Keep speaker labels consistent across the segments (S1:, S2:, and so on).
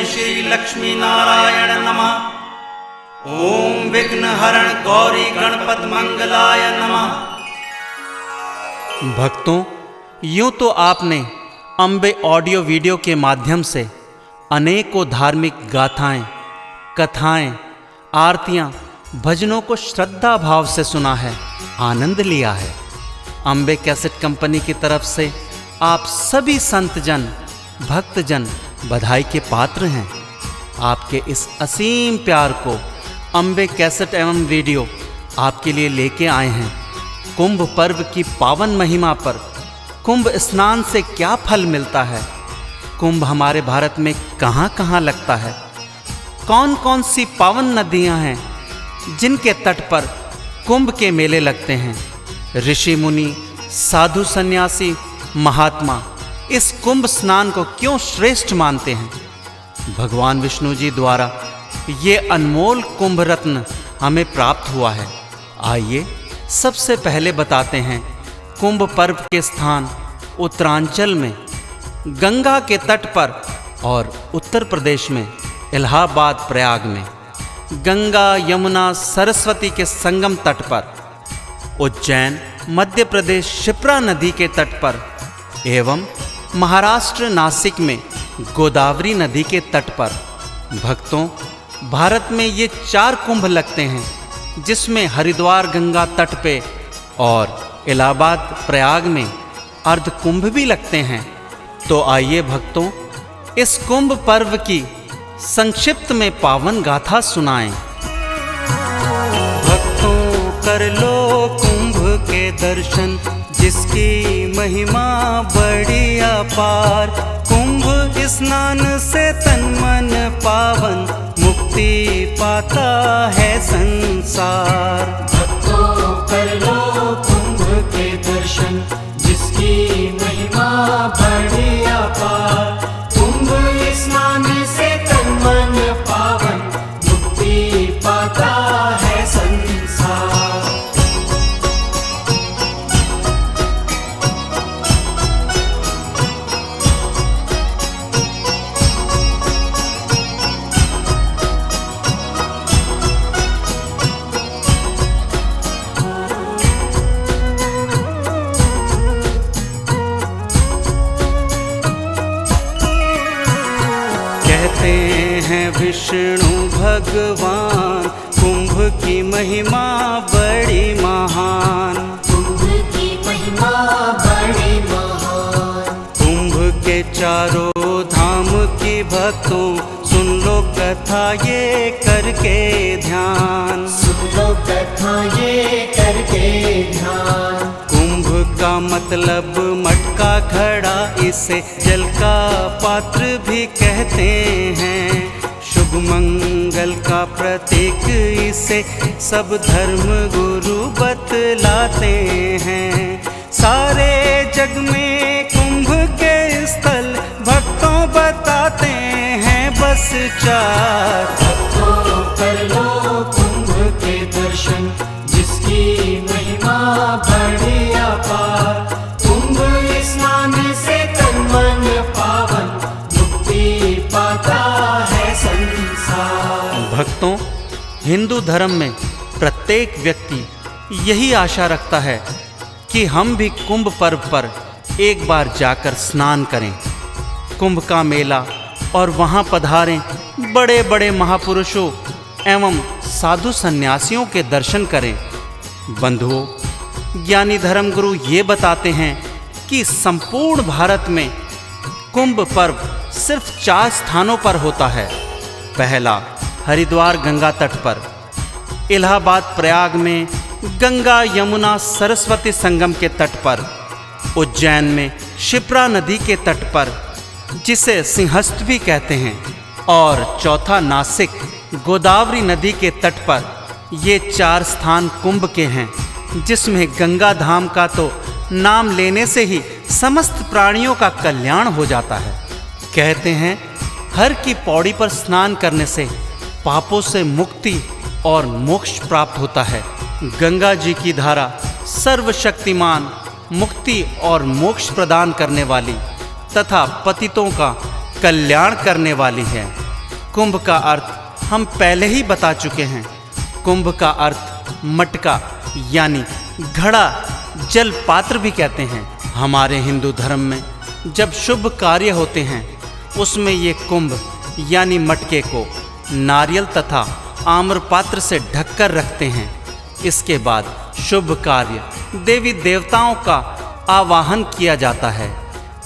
S1: श्री लक्ष्मी नारायण नमः। ओम विघ्नहरण गौरी गणपत मंगलाय नमः।
S2: भक्तों, यूं तो आपने अम्बे ऑडियो वीडियो के माध्यम से अनेकों धार्मिक गाथाएं, कथाएं, आरतियां, भजनों को श्रद्धा भाव से सुना है, आनंद लिया है। अम्बे कैसेट कंपनी की तरफ से आप सभी संतजन, भक्तजन बधाई के पात्र हैं। आपके इस असीम प्यार को अम्बे कैसेट एवं वीडियो आपके लिए लेके आए हैं। कुंभ पर्व की पावन महिमा पर कुंभ स्नान से क्या फल मिलता है, कुंभ हमारे भारत में कहाँ कहाँ लगता है, कौन कौन सी पावन नदियाँ हैं जिनके तट पर कुंभ के मेले लगते हैं। ऋषि मुनि, साधु सन्यासी, महात्मा इस कुंभ स्नान को क्यों श्रेष्ठ मानते हैं। भगवान विष्णु जी द्वारा ये अनमोल कुंभ रत्न हमें प्राप्त हुआ है। आइए सबसे पहले बताते हैं कुंभ पर्व के स्थान उत्तरांचल में गंगा के तट पर और उत्तर प्रदेश में इलाहाबाद प्रयाग में गंगा यमुना सरस्वती के संगम तट पर, उज्जैन मध्य प्रदेश शिप्रा नदी के तट पर एवं महाराष्ट्र नासिक में गोदावरी नदी के तट पर। भक्तों, भारत में ये 4 कुंभ लगते हैं, जिसमें हरिद्वार गंगा तट पे और इलाहाबाद प्रयाग में अर्ध कुंभ भी लगते हैं। तो आइए भक्तों, इस कुंभ पर्व की संक्षिप्त में पावन गाथा सुनाएं। भक्तों, कर लो कुंभ के दर्शन, जिसकी महिमा बड़ी अपार। कुंभ स्नान से तन मन पावन, मुक्ति पाता है संसार।
S3: भक्तों, कर लो कुंभ के दर्शन, जिसकी महिमा बड़ी अपार। कुंभ स्नान से तन मन पावन, मुक्ति पाता है संसार।
S2: कहते हैं विष्णु भगवान, कुंभ की महिमा बड़ी महान।
S3: कुंभ की महिमा बड़ी महान।
S2: कुंभ के चारों धाम की भक्तों, सुन लो कथा ये करके ध्यान।
S3: सुन लो कथा ये करके ध्यान।
S2: कुंभ का मतलब मटका घड़ा, इसे जल का पात्र भी कहते हैं। शुभ मंगल का प्रतीक इसे सब धर्म गुरु बतलाते हैं। सारे जग में कुंभ के स्थल भक्तों बताते हैं बस 4।
S3: भक्तों, कर लो कुंभ के दर्शन, जिसकी महिमा बड़ी अपार। कुंभ स्नान से तन मन पावन, मुक्ति पाता है संसार।
S2: भक्तों, हिंदू धर्म में प्रत्येक व्यक्ति यही आशा रखता है कि हम भी कुंभ पर्व पर एक बार जाकर स्नान करें, कुंभ का मेला और वहाँ पधारें बड़े बड़े महापुरुषों एवं साधु सन्यासियों के दर्शन करें। बंधुओं, ज्ञानी धर्मगुरु ये बताते हैं कि संपूर्ण भारत में कुंभ पर्व सिर्फ 4 स्थानों पर होता है। पहला, हरिद्वार गंगा तट पर, इलाहाबाद प्रयाग में गंगा यमुना सरस्वती संगम के तट पर, उज्जैन में शिप्रा नदी के तट पर, जिसे सिंहस्थ भी कहते हैं, और चौथा नासिक गोदावरी नदी के तट पर। ये 4 स्थान कुंभ के हैं, जिसमें गंगा धाम का तो नाम लेने से ही समस्त प्राणियों का कल्याण हो जाता है। कहते हैं हर की पौड़ी पर स्नान करने से पापों से मुक्ति और मोक्ष प्राप्त होता है। गंगा जी की धारा सर्वशक्तिमान, मुक्ति और मोक्ष प्रदान करने वाली तथा पतितों का कल्याण करने वाली है। कुंभ का अर्थ हम पहले ही बता चुके हैं। कुंभ का अर्थ मटका यानी घड़ा, जल पात्र भी कहते हैं। हमारे हिंदू धर्म में जब शुभ कार्य होते हैं उसमें ये कुंभ यानी मटके को नारियल तथा आम्र पात्र से ढककर रखते हैं। इसके बाद शुभ कार्य देवी देवताओं का आवाहन किया जाता है।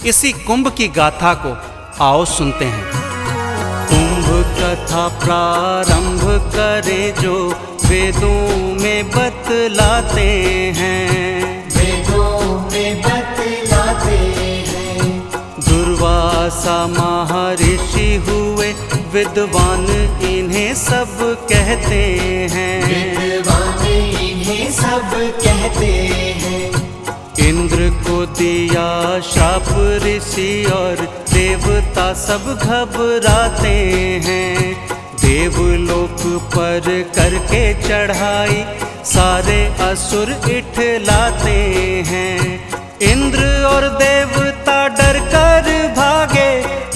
S2: इसी कुंभ की गाथा को आओ सुनते हैं। कुंभ कथा प्रारंभ करे जो वेदों में बतलाते हैं,
S3: वेदों में बतलाते हैं।
S2: दुर्वासा महर्षि हुए विद्वान इन्हें सब कहते हैं,
S3: विद्वान इन्हें सब कहते हैं।
S2: इंद्र को दिया श्राप ऋषि और देवता सब घबराते हैं। देवलोक पर करके चढ़ाई सारे असुर इठलाते हैं। इंद्र और देवता डर कर भागे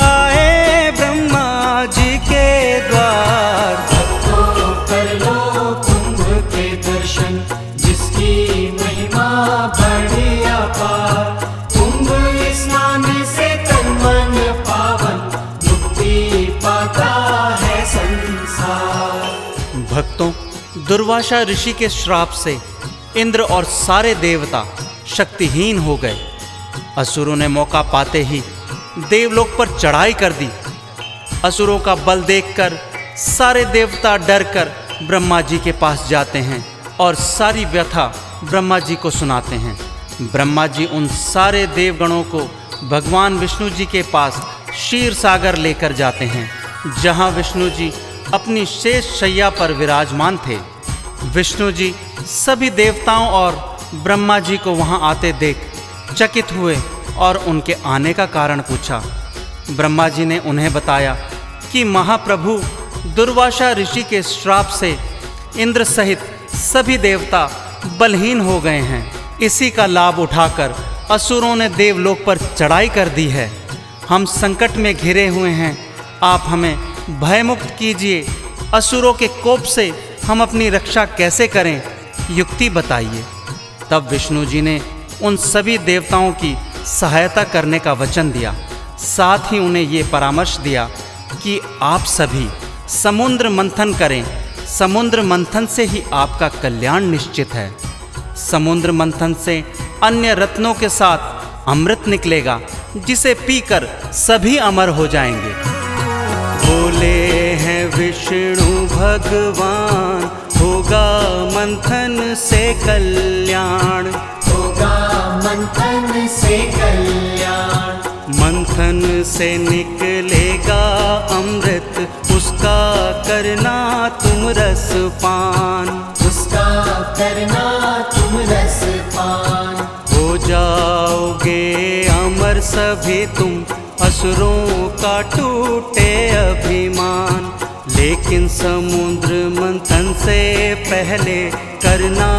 S2: आए ब्रह्मा जी के द्वार।
S3: भक्तों कर लो कुंभ के दर्शन, जिसकी महिमा बड़ी अपार। कुंभ स्नान से तन मन पावन, मुक्ति पाता है संसार।
S2: भक्तों, दुर्वासा ऋषि के श्राप से इंद्र और सारे देवता शक्तिहीन हो गए। असुरों ने मौका पाते ही देवलोक पर चढ़ाई कर दी। असुरों का बल देखकर सारे देवता डरकर ब्रह्मा जी के पास जाते हैं और सारी व्यथा ब्रह्मा जी को सुनाते हैं। ब्रह्मा जी उन सारे देवगणों को भगवान विष्णु जी के पास क्षीर सागर लेकर जाते हैं, जहां विष्णु जी अपनी शेष शैया पर विराजमान थे। विष्णु जी सभी देवताओं और ब्रह्मा जी को वहां आते देख चकित हुए और उनके आने का कारण पूछा। ब्रह्मा जी ने उन्हें बताया कि महाप्रभु दुर्वासा ऋषि के श्राप से इंद्र सहित सभी देवता बलहीन हो गए हैं। इसी का लाभ उठाकर असुरों ने देवलोक पर चढ़ाई कर दी है। हम संकट में घिरे हुए हैं, आप हमें भयमुक्त कीजिए। असुरों के कोप से हम अपनी रक्षा कैसे करें, युक्ति बताइए। तब विष्णु जी ने उन सभी देवताओं की सहायता करने का वचन दिया। साथ ही उन्हें ये परामर्श दिया कि आप सभी समुद्र मंथन करें। समुद्र मंथन से ही आपका कल्याण निश्चित है। समुद्र मंथन से अन्य रत्नों के साथ अमृत निकलेगा, जिसे पीकर सभी अमर हो जाएंगे। बोले हैं विष्णु भगवान, होगा मंथन से कल्याण,
S3: होगा मंथन से कल्याण।
S2: मंथन से निकलेगा अमृत, उसका करना तुम रसपान,
S3: उसका करना तुम रसपान।
S2: हो जाओगे अमर सभी तुम, असुरों का टूटे अभिमान। लेकिन समुद्र मंथन से पहले करना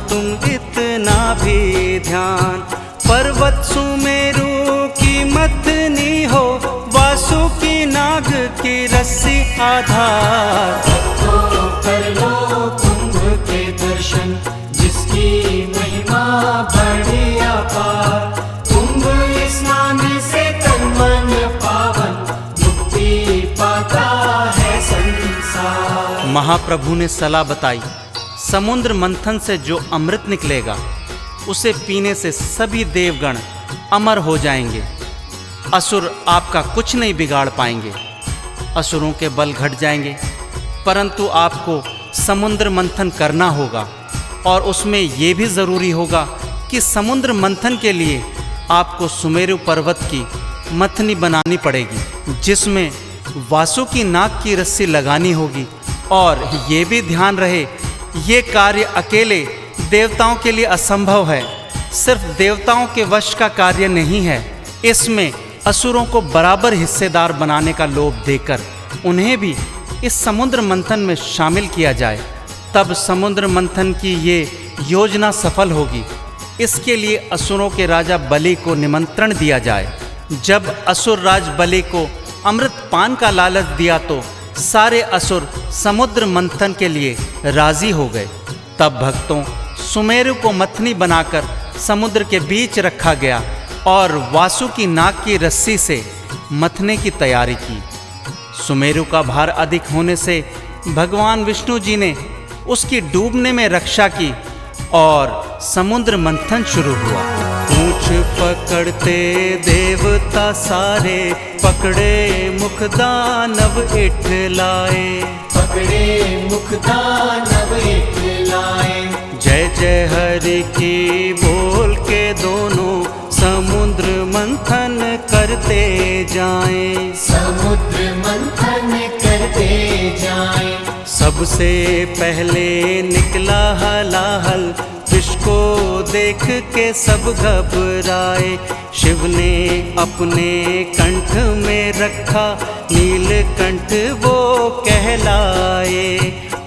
S2: तुम इतना भी ध्यान। पर्वत सुमेरु की मथनी हो, वासुकी नाग की रस्सी आधार।
S3: तो कर लो कुंभ के दर्शन, जिसकी महिमा बड़ी अपार। कुंभ स्नान से तन मन पावन, मुक्ति पाता है संसार।
S2: महाप्रभु ने सलाह बताई, समुद्र मंथन से जो अमृत निकलेगा उसे पीने से सभी देवगण अमर हो जाएंगे। असुर आपका कुछ नहीं बिगाड़ पाएंगे। असुरों के बल घट जाएंगे, परंतु आपको समुद्र मंथन करना होगा। और उसमें यह भी ज़रूरी होगा कि समुद्र मंथन के लिए आपको सुमेरु पर्वत की मथनी बनानी पड़ेगी, जिसमें वासुकी नाग की रस्सी लगानी होगी। और ये भी ध्यान रहे, ये कार्य अकेले देवताओं के लिए असंभव है, सिर्फ देवताओं के वश का कार्य नहीं है। इसमें असुरों को बराबर हिस्सेदार बनाने का लोभ देकर उन्हें भी इस समुद्र मंथन में शामिल किया जाए, तब समुद्र मंथन की ये योजना सफल होगी। इसके लिए असुरों के राजा बलि को निमंत्रण दिया जाए। जब असुर राज बलि को अमृत पान का लालच दिया तो सारे असुर समुद्र मंथन के लिए राजी हो गए। तब भक्तों सुमेरु को मथनी बनाकर समुद्र के बीच रखा गया और वासुकी नाग की रस्सी से मथने की तैयारी की। सुमेरु का भार अधिक होने से भगवान विष्णु जी ने उसकी डूबने में रक्षा की और समुद्र मंथन शुरू हुआ। पूंछ पकड़ते देवता सारे, पकड़े मुख दानव इठलाए,
S3: पकड़े मुख दानव इठलाए।
S2: जय जय हरि की बोल के दोनों समुद्र मंथन करते जाएं,
S3: समुद्र मंथन करते जाएं।
S2: सबसे पहले निकला हलाहल, विष को देख के सब घबराए। शिव ने अपने कंठ में रखा नीलकंठ वो कहलाए।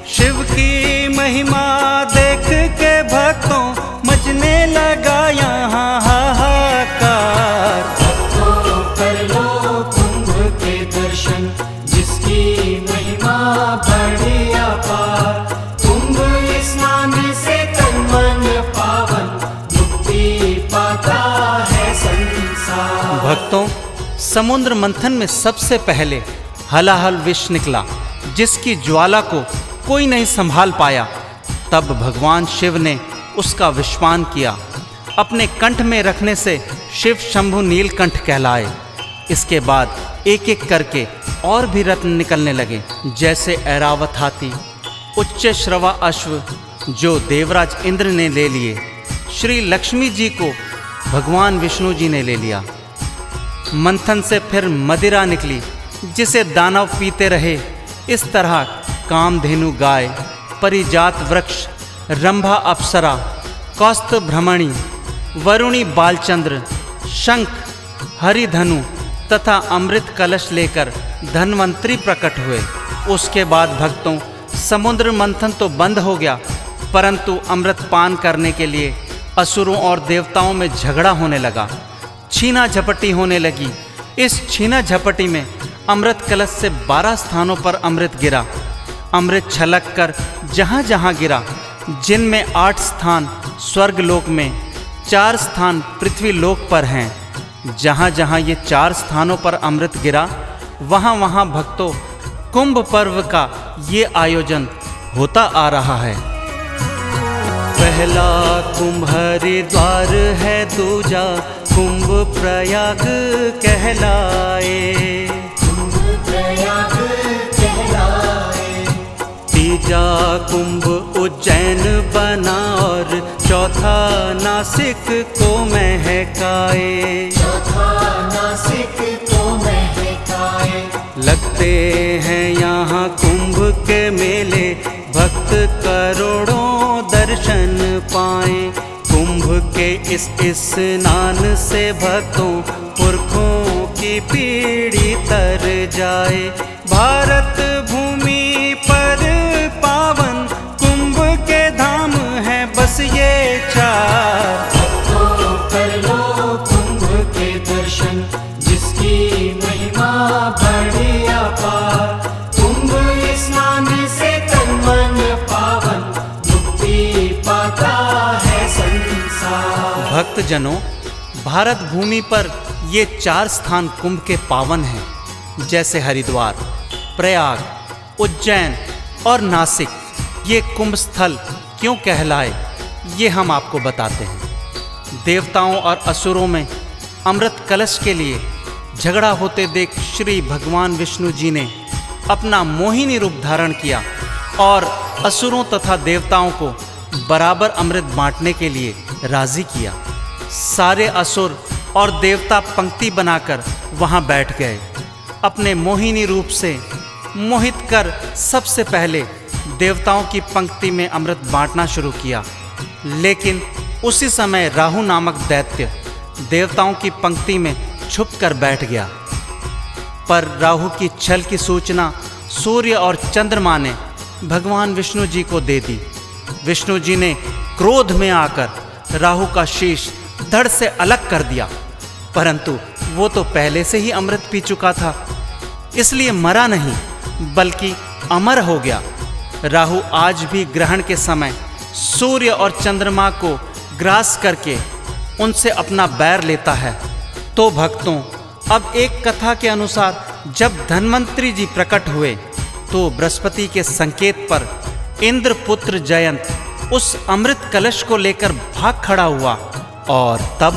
S2: शिव की महिमा देख के भक्तों मचने लगा यहाँ हाहाकार।
S3: भक्तों कर लो कुंभ के दर्शन, जिसकी महिमा बड़ी अपार। कुंभ स्नान से तन मन पावन, मुक्ति पाता है संसार।
S2: भक्तों समुद्र मंथन में सबसे पहले हलाहल विष निकला, जिसकी ज्वाला को कोई नहीं संभाल पाया। तब भगवान शिव ने उसका विषपान किया। अपने कंठ में रखने से शिव शंभु नीलकंठ कहलाए। इसके बाद एक एक करके और भी रत्न निकलने लगे, जैसे ऐरावत हाथी, उच्च श्रवा अश्व जो देवराज इंद्र ने ले लिए। श्री लक्ष्मी जी को भगवान विष्णु जी ने ले लिया। मंथन से फिर मदिरा निकली, जिसे दानव पीते रहे। इस तरह कामधेनु गाय, परिजात वृक्ष, रंभा अप्सरा, कौस्तु भ्रमणी, वरुणी बालचंद्र, शंख, हरिधनु तथा अमृत कलश लेकर धन्वंतरी प्रकट हुए। उसके बाद भक्तों समुद्र मंथन तो बंद हो गया, परंतु अमृत पान करने के लिए असुरों और देवताओं में झगड़ा होने लगा। छीना झपटी होने लगी। इस छीना झपटी में अमृत कलश से 12 स्थानों पर अमृत गिरा। अमृत छलक कर जहाँ जहाँ गिरा, जिनमें 8 स्थान स्वर्गलोक में, 4 स्थान पृथ्वी लोक पर हैं। जहाँ जहाँ ये 4 स्थानों पर अमृत गिरा, वहाँ वहाँ भक्तों कुंभ पर्व का ये आयोजन होता आ रहा है। पहला कुंभ हरिद्वार है, दूजा कुंभ प्रयाग कहलाए,
S3: कुंभ प्रयाग कहलाए।
S2: तीजा कुंभ उज्जैन बना और चौथा नासिक को महकाए,
S3: चौथा नासिक को महकाए।
S2: लगते हैं यहाँ कुंभ के मेले, भक्त करोड़ों दर्शन पाएं। कुंभ के इस स्नान से भक्तों पुरखों की पीढ़ी तर जाए। भारत भूमि पर पावन कुंभ के धाम है बस ये 4।
S3: भक्तों कर लो कुंभ के दर्शन, जिसकी महिमा बड़ी अपार। कुंभ स्नान से तन मन पावन, मुक्ति पाता है संसार।
S2: भक्तजनों भारत भूमि पर ये 4 स्थान कुंभ के पावन हैं, जैसे हरिद्वार, प्रयाग, उज्जैन और नासिक। ये कुंभ स्थल क्यों कहलाए, ये हम आपको बताते हैं। देवताओं और असुरों में अमृत कलश के लिए झगड़ा होते देख श्री भगवान विष्णु जी ने अपना मोहिनी रूप धारण किया और असुरों तथा देवताओं को बराबर अमृत बांटने के लिए राजी किया। सारे असुर और देवता पंक्ति बनाकर वहां बैठ गए। अपने मोहिनी रूप से मोहित कर सबसे पहले देवताओं की पंक्ति में अमृत बांटना शुरू किया। लेकिन उसी समय राहु नामक दैत्य देवताओं की पंक्ति में छुप कर बैठ गया। पर राहु की छल की सूचना सूर्य और चंद्रमा ने भगवान विष्णु जी को दे दी। विष्णु जी ने क्रोध में आकर राहु का शीश धड़ से अलग कर दिया, परंतु वो तो पहले से ही अमृत पी चुका था, इसलिए मरा नहीं बल्कि अमर हो गया। राहु आज भी ग्रहण के समय सूर्य और चंद्रमा को ग्रास करके उनसे अपना बैर लेता है। तो भक्तों, अब एक कथा के अनुसार जब धन्वंतरी जी प्रकट हुए तो बृहस्पति के संकेत पर इंद्रपुत्र जयंत उस अमृत कलश को लेकर भाग खड़ा हुआ और तब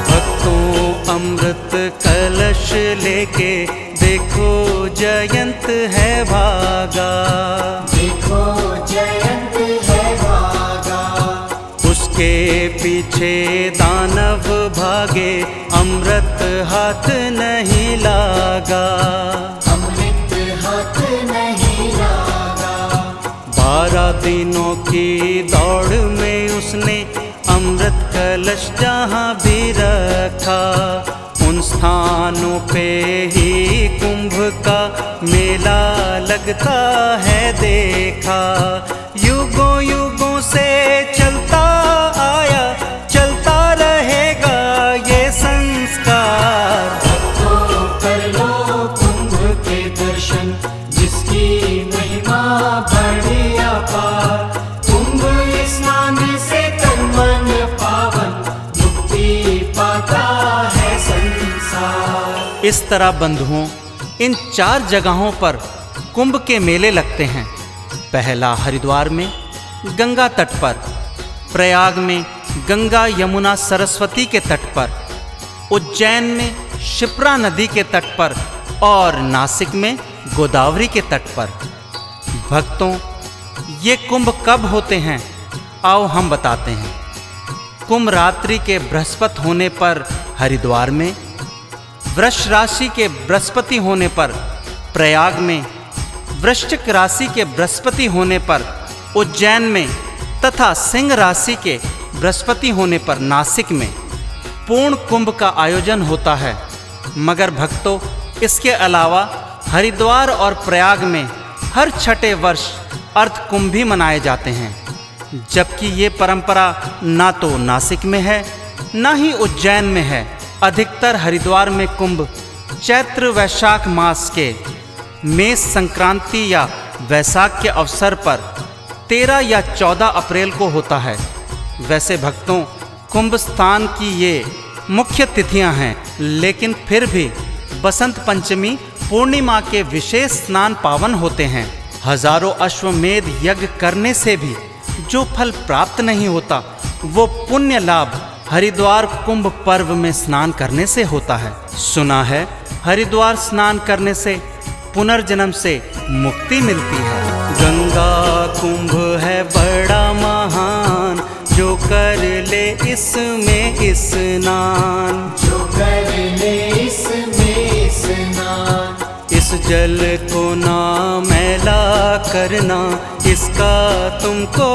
S2: भक्तों, अमृत कलश लेके देखो जयंत है भागा,
S3: देखो जयंत है भागा।
S2: उसके पीछे दानव भागे, अमृत हाथ नहीं लागा,
S3: अमृत हाथ नहीं लागा।
S2: 12 दिनों की दौड़ में उसने अमृत कलश जहाँ भी रखा, उन स्थानों पे ही कुंभ का मेला लगता है देखा। युगों युगों से चलता आया, चलता रहेगा ये संस्कार।
S3: तो कर लो कुंभ के दर्शन, जिसकी महिमा बड़ी अपार। कुंभ स्नान से तन मन पावन, मुक्ति पाता है संसार।
S2: इस तरह बंधुओं, इन 4 जगहों पर कुंभ के मेले लगते हैं। पहला हरिद्वार में गंगा तट पर, प्रयाग में गंगा यमुना सरस्वती के तट पर, उज्जैन में शिप्रा नदी के तट पर और नासिक में गोदावरी के तट पर। भक्तों, ये कुंभ कब होते हैं, आओ हम बताते हैं। कुंभ रात्रि के बृहस्पति होने पर हरिद्वार में, वृष राशि के बृहस्पति होने पर प्रयाग में, वृश्चिक राशि के बृहस्पति होने पर उज्जैन में तथा सिंह राशि के बृहस्पति होने पर नासिक में पूर्ण कुंभ का आयोजन होता है। मगर भक्तों, इसके अलावा हरिद्वार और प्रयाग में हर छठे वर्ष अर्ध कुंभ भी मनाए जाते हैं, जबकि ये परंपरा ना तो नासिक में है ना ही उज्जैन में है। अधिकतर हरिद्वार में कुंभ चैत्र वैशाख मास के मेष संक्रांति या वैसाख के अवसर पर 13 या 14 अप्रैल को होता है। वैसे भक्तों, कुंभ स्थान की ये मुख्य तिथियां हैं, लेकिन फिर भी बसंत पंचमी पूर्णिमा के विशेष स्नान पावन होते हैं। हजारों अश्वमेध यज्ञ करने से भी जो फल प्राप्त नहीं होता, वो पुण्य लाभ हरिद्वार कुंभ पर्व में स्नान करने से होता है। सुना है हरिद्वार स्नान करने से पुनर्जन्म से मुक्ति मिलती है। गंगा कुंभ है बड़ा महान, जो कर ले इसमें स्नान,
S3: जो कर ले इसमें स्नान।
S2: इस जल को ना मैला करना, इसका तुमको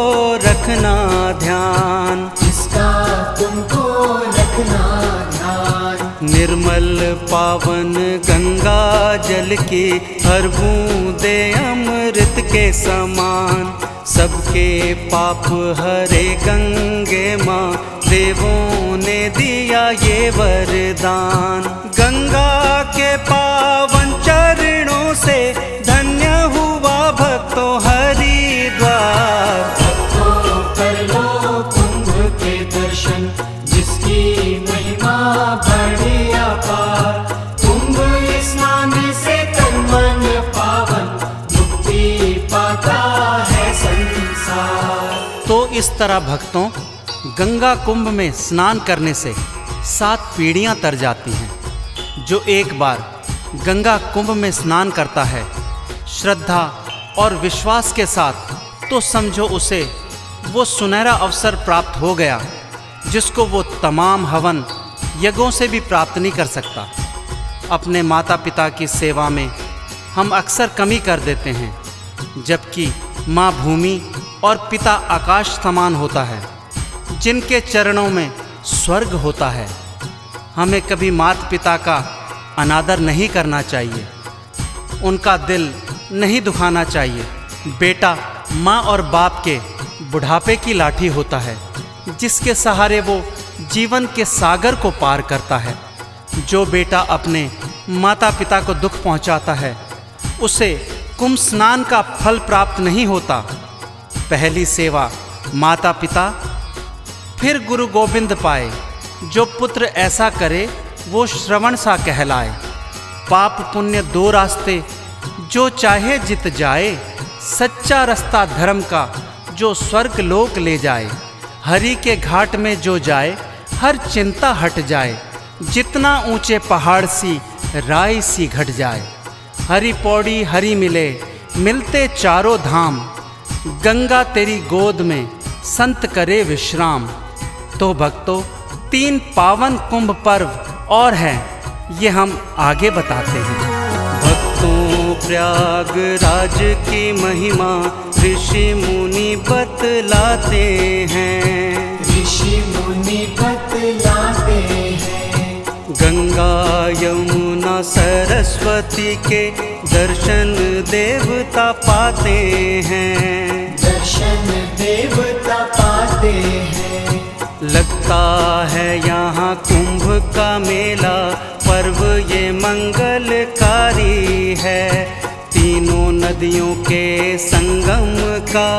S2: रखना ध्यान,
S3: इसका तुमको रखना ध्यान।
S2: निर्मल पावन गंगा जल की हर बूंदे अमृत के समान, सबके पाप हरे गंगे माँ, देवों ने दिया ये वरदान। गंगा के पावन चरणों से धन्य हुआ भक्तों हरिद्वार।
S3: भक्तों कर लो कुंभ के दर्शन, जिसकी महिमा बड़ी अपार। कुंभ स्नान से तन मन पावन, मुक्ति पाता है संसार।
S2: तो इस तरह भक्तों, गंगा कुंभ में स्नान करने से 7 पीढ़ियां तर जाती हैं। जो एक बार गंगा कुंभ में स्नान करता है श्रद्धा और विश्वास के साथ, तो समझो उसे वो सुनहरा अवसर प्राप्त हो गया जिसको वो तमाम हवन यज्ञों से भी प्राप्त नहीं कर सकता। अपने माता पिता की सेवा में हम अक्सर कमी कर देते हैं, जबकि माँ भूमि और पिता आकाश समान होता है, जिनके चरणों में स्वर्ग होता है। हमें कभी माता पिता का अनादर नहीं करना चाहिए, उनका दिल नहीं दुखाना चाहिए। बेटा माँ और बाप के बुढ़ापे की लाठी होता है, जिसके सहारे वो जीवन के सागर को पार करता है। जो बेटा अपने माता पिता को दुख पहुँचाता है, उसे कुंभ स्नान का फल प्राप्त नहीं होता। पहली सेवा माता पिता, फिर गुरु गोविंद पाए। जो पुत्र ऐसा करे वो श्रवण सा कहलाए। पाप पुण्य दो रास्ते, जो चाहे जित जाए। सच्चा रास्ता धर्म का, जो स्वर्ग लोक ले जाए। हरि के घाट में जो जाए, हर चिंता हट जाए। जितना ऊंचे पहाड़ सी राई सी घट जाए। हरि पौड़ी हरि मिले, मिलते चारों धाम। गंगा तेरी गोद में संत करे विश्राम। तो भक्तों, 3 पावन कुंभ पर्व और हैं, ये हम आगे बताते हैं। भक्तों, प्रयागराज की महिमा ऋषि मुनि बतलाते हैं।
S3: ऋषि मुनि बतलाते हैं।
S2: गंगा यमुना सरस्वती के दर्शन देवता पाते हैं।
S3: दर्शन देवता पाते हैं।
S2: लगता है यहाँ कुंभ का मेला, पर्व ये मंगलकारी है। तीनों नदियों के संगम का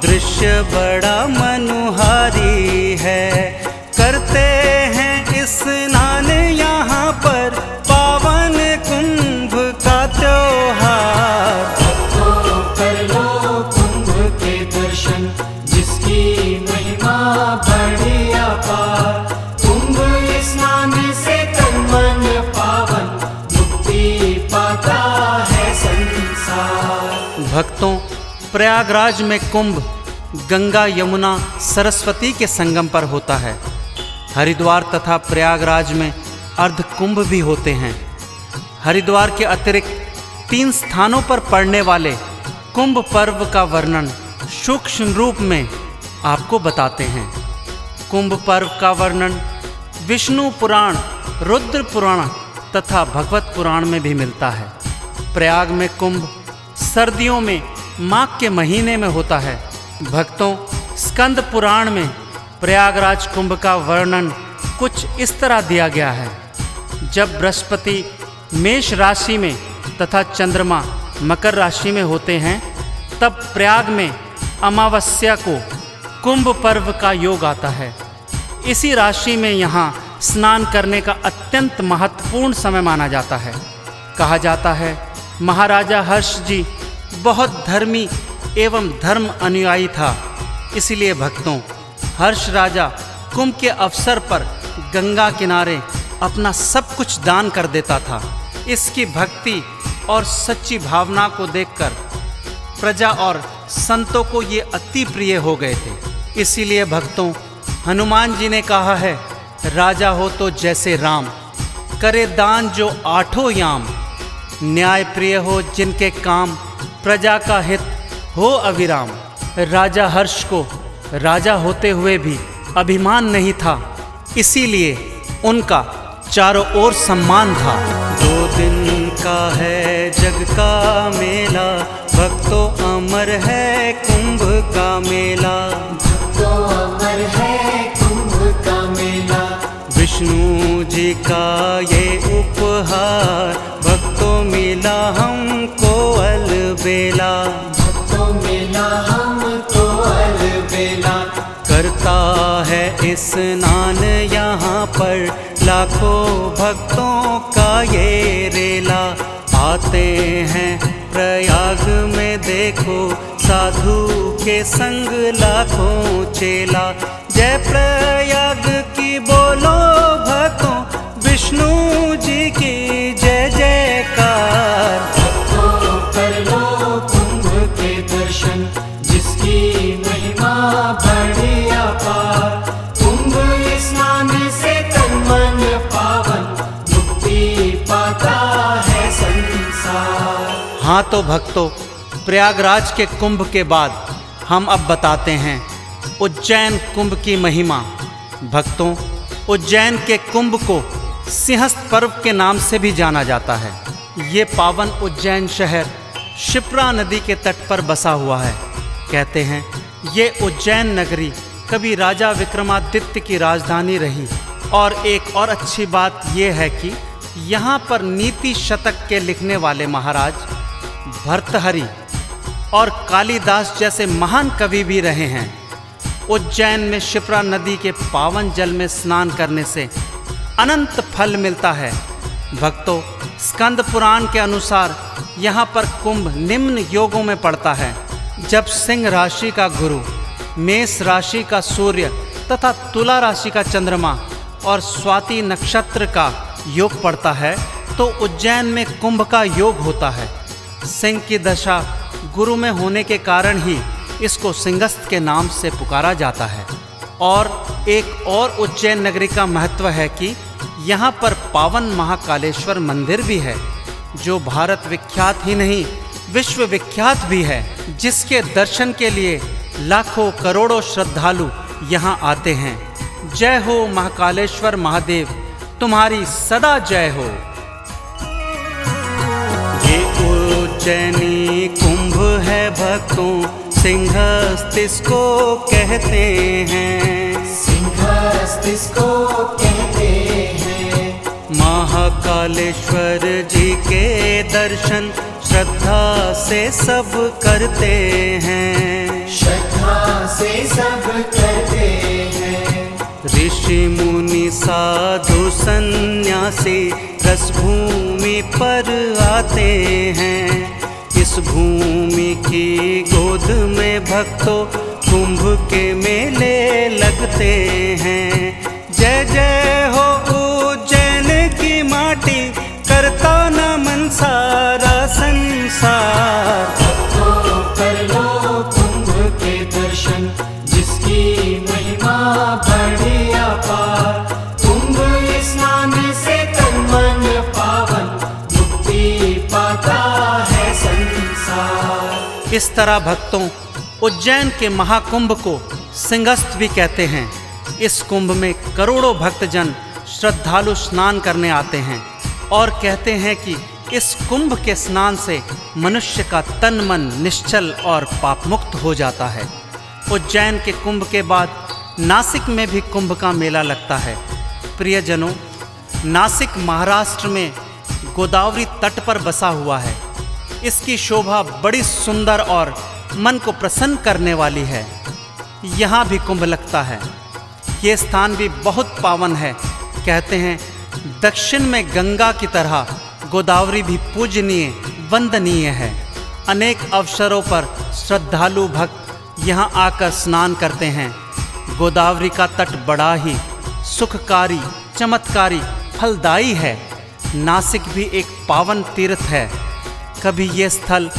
S2: दृश्य बड़ा मनोहारी है। करते हैं स्नान यहाँ पर, पावन कुंभ का त्योहार।
S3: भक्तों, कर लो कुंभ के दर्शन, जिसकी महिमा बड़ी अपार। कुंभ स्नान से तन मन पावन, मुक्ति पाता है संसार।
S2: भक्तों, प्रयागराज में कुंभ गंगा यमुना सरस्वती के संगम पर होता है। हरिद्वार तथा प्रयागराज में अर्ध कुंभ भी होते हैं। हरिद्वार के अतिरिक्त 3 स्थानों पर पड़ने वाले कुंभ पर्व का वर्णन सूक्ष्म रूप में आपको बताते हैं। कुंभ पर्व का वर्णन विष्णु पुराण, रुद्र पुराण तथा भगवत पुराण में भी मिलता है। प्रयाग में कुंभ सर्दियों में माघ के महीने में होता है। भक्तों, स्कंद पुराण में प्रयागराज कुंभ का वर्णन कुछ इस तरह दिया गया है। जब बृहस्पति मेष राशि में तथा चंद्रमा मकर राशि में होते हैं, तब प्रयाग में अमावस्या को कुंभ पर्व का योग आता है। इसी राशि में यहाँ स्नान करने का अत्यंत महत्वपूर्ण समय माना जाता है। कहा जाता है महाराजा हर्ष जी बहुत धर्मी एवं धर्म अनुयायी था। इसलिए भक्तों, हर्ष राजा कुंभ के अवसर पर गंगा किनारे अपना सब कुछ दान कर देता था। इसकी भक्ति और सच्ची भावना को देखकर प्रजा और संतों को ये अति प्रिय हो गए थे। इसीलिए भक्तों, हनुमान जी ने कहा है, राजा हो तो जैसे राम, करे दान जो 8 याम। न्याय प्रिय हो जिनके काम, प्रजा का हित हो अविराम। राजा हर्ष को राजा होते हुए भी अभिमान नहीं था, इसीलिए उनका चारों ओर सम्मान था। 2 दिन का है जग का मेला, भक्तों अमर है कुंभ का मेला।
S3: भक्तों, अमर है कुंभ का मेला।
S2: विष्णु जी का ये उपहार, भक्तों मिला हमको अलबेला।
S3: भक्तों, मिला हमको अलबेला।
S2: करता है स्नान यहाँ पर, लाखों भक्तों का ये रेला। आते हैं प्रयाग में देखो, साधु के संग लाखों चेला। जय प्रयाग की बोलो भक्तों, विष्णु जी की जय जयकार।
S3: भक्तों, कर लो कुंभ के दर्शन, जिसकी महिमा बड़ी अपार। कुंभ स्नान से तन मन पावन, मुक्ति पाता है संसार।
S2: हाँ तो भक्तों, प्रयागराज के कुंभ के बाद हम अब बताते हैं उज्जैन कुंभ की महिमा। भक्तों, उज्जैन के कुंभ को सिंहस्थ पर्व के नाम से भी जाना जाता है। ये पावन उज्जैन शहर शिप्रा नदी के तट पर बसा हुआ है। कहते हैं ये उज्जैन नगरी कभी राजा विक्रमादित्य की राजधानी रही। और एक और अच्छी बात यह है कि यहाँ पर नीति शतक के लिखने वाले महाराज भर्तृहरि और कालिदास जैसे महान कवि भी रहे हैं। उज्जैन में शिप्रा नदी के पावन जल में स्नान करने से अनंत फल मिलता है। भक्तों, स्कंद पुराण के अनुसार यहाँ पर कुंभ निम्न योगों में पड़ता है। जब सिंह राशि का गुरु, मेष राशि का सूर्य तथा तुला राशि का चंद्रमा और स्वाति नक्षत्र का योग पड़ता है तो उज्जैन में कुंभ का योग होता है। सिंह की दशा गुरु में होने के कारण ही इसको सिंहस्थ के नाम से पुकारा जाता है। और एक और उज्जैन नगरी का महत्व है कि यहाँ पर पावन महाकालेश्वर मंदिर भी है, जो भारत विख्यात ही नहीं विश्व विख्यात भी है, जिसके दर्शन के लिए लाखों करोड़ों श्रद्धालु यहाँ आते हैं। जय हो महाकालेश्वर महादेव, तुम्हारी सदा जय हो। ये उज्जैनी कुंभ है भक्तों, सिंहस्थ इसको कहते हैं।
S3: सिंहस्थ इसको कहते हैं।
S2: महाकालेश्वर जी के दर्शन श्रद्धा से सब करते हैं।
S3: श्रद्धा से सब करते हैं।
S2: ऋषि मुनि साधु सन्यासी रस भूमि पर आते हैं। इस भूमि की गोद में भक्तों कुंभ के मेले लगते हैं। जय जय हो उज्जैन की माटी, करता नमन सारा संसार।
S3: भक्तों कर लो कुंभ के दर्शन, जिसकी महिमा बड़ी अपार। कुंभ स्नान से तन मन पावन, मुक्ति पाता है संसार।
S2: इस तरह भक्तों, उज्जैन के महाकुंभ को सिंहस्थ भी कहते हैं। इस कुंभ में करोड़ों भक्तजन श्रद्धालु स्नान करने आते हैं और कहते हैं कि इस कुंभ के स्नान से मनुष्य का तन मन निश्चल और पापमुक्त हो जाता है। उज्जैन के कुंभ के बाद नासिक में भी कुंभ का मेला लगता है। प्रियजनों, नासिक महाराष्ट्र में गोदावरी तट पर बसा हुआ है। इसकी शोभा बड़ी सुंदर और मन को प्रसन्न करने वाली है। यहाँ भी कुंभ लगता है। ये स्थान भी बहुत पावन है। कहते हैं दक्षिण में गंगा की तरह गोदावरी भी पूजनीय वंदनीय है। अनेक अवसरों पर श्रद्धालु भक्त यहाँ आकर स्नान करते हैं। गोदावरी का तट बड़ा ही सुखकारी, चमत्कारी, फलदायी है। नासिक भी एक पावन तीर्थ है। कभी ये स्थल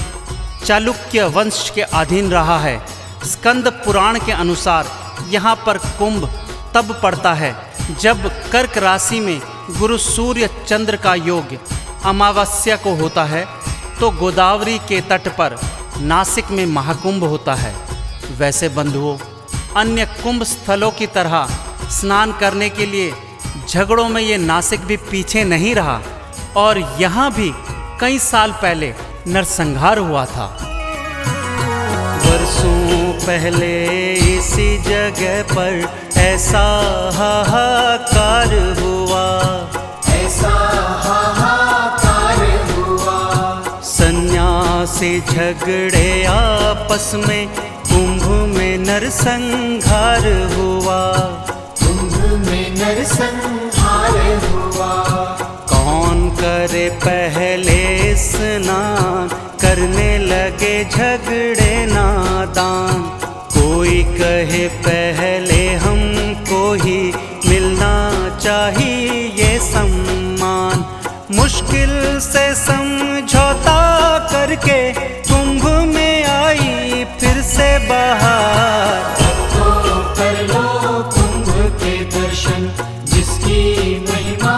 S2: चालुक्य वंश के अधीन रहा है। स्कंद पुराण के अनुसार यहाँ पर कुंभ तब पड़ता है जब कर्क राशि में गुरु सूर्य चंद्र का योग अमावस्या को होता है, तो गोदावरी के तट पर नासिक में महाकुंभ होता है। वैसे बंधुओं, अन्य कुंभ स्थलों की तरह स्नान करने के लिए झगड़ों में ये नासिक भी पीछे नहीं रहा और यहाँ भी कई साल पहले नरसंहार हुआ था। वर्षों पहले इसी जगह पर ऐसा हाहाकार हुआ।
S3: ऐसा हाहाकार हुआ।
S2: सन्यासी झगड़े आपस में, कुंभ में नरसंहार हुआ।
S3: कुंभ में नरसंहार हुआ।
S2: कौन करे पहले स्नान, करने लगे झगड़े नादान। कोई कहे पहले हमको ही मिलना चाहिए सम्मान। मुश्किल से समझौता करके कुंभ में आई फिर से बाहर।
S3: भक्तों कर लो कुंभ के दर्शन, जिसकी महिमा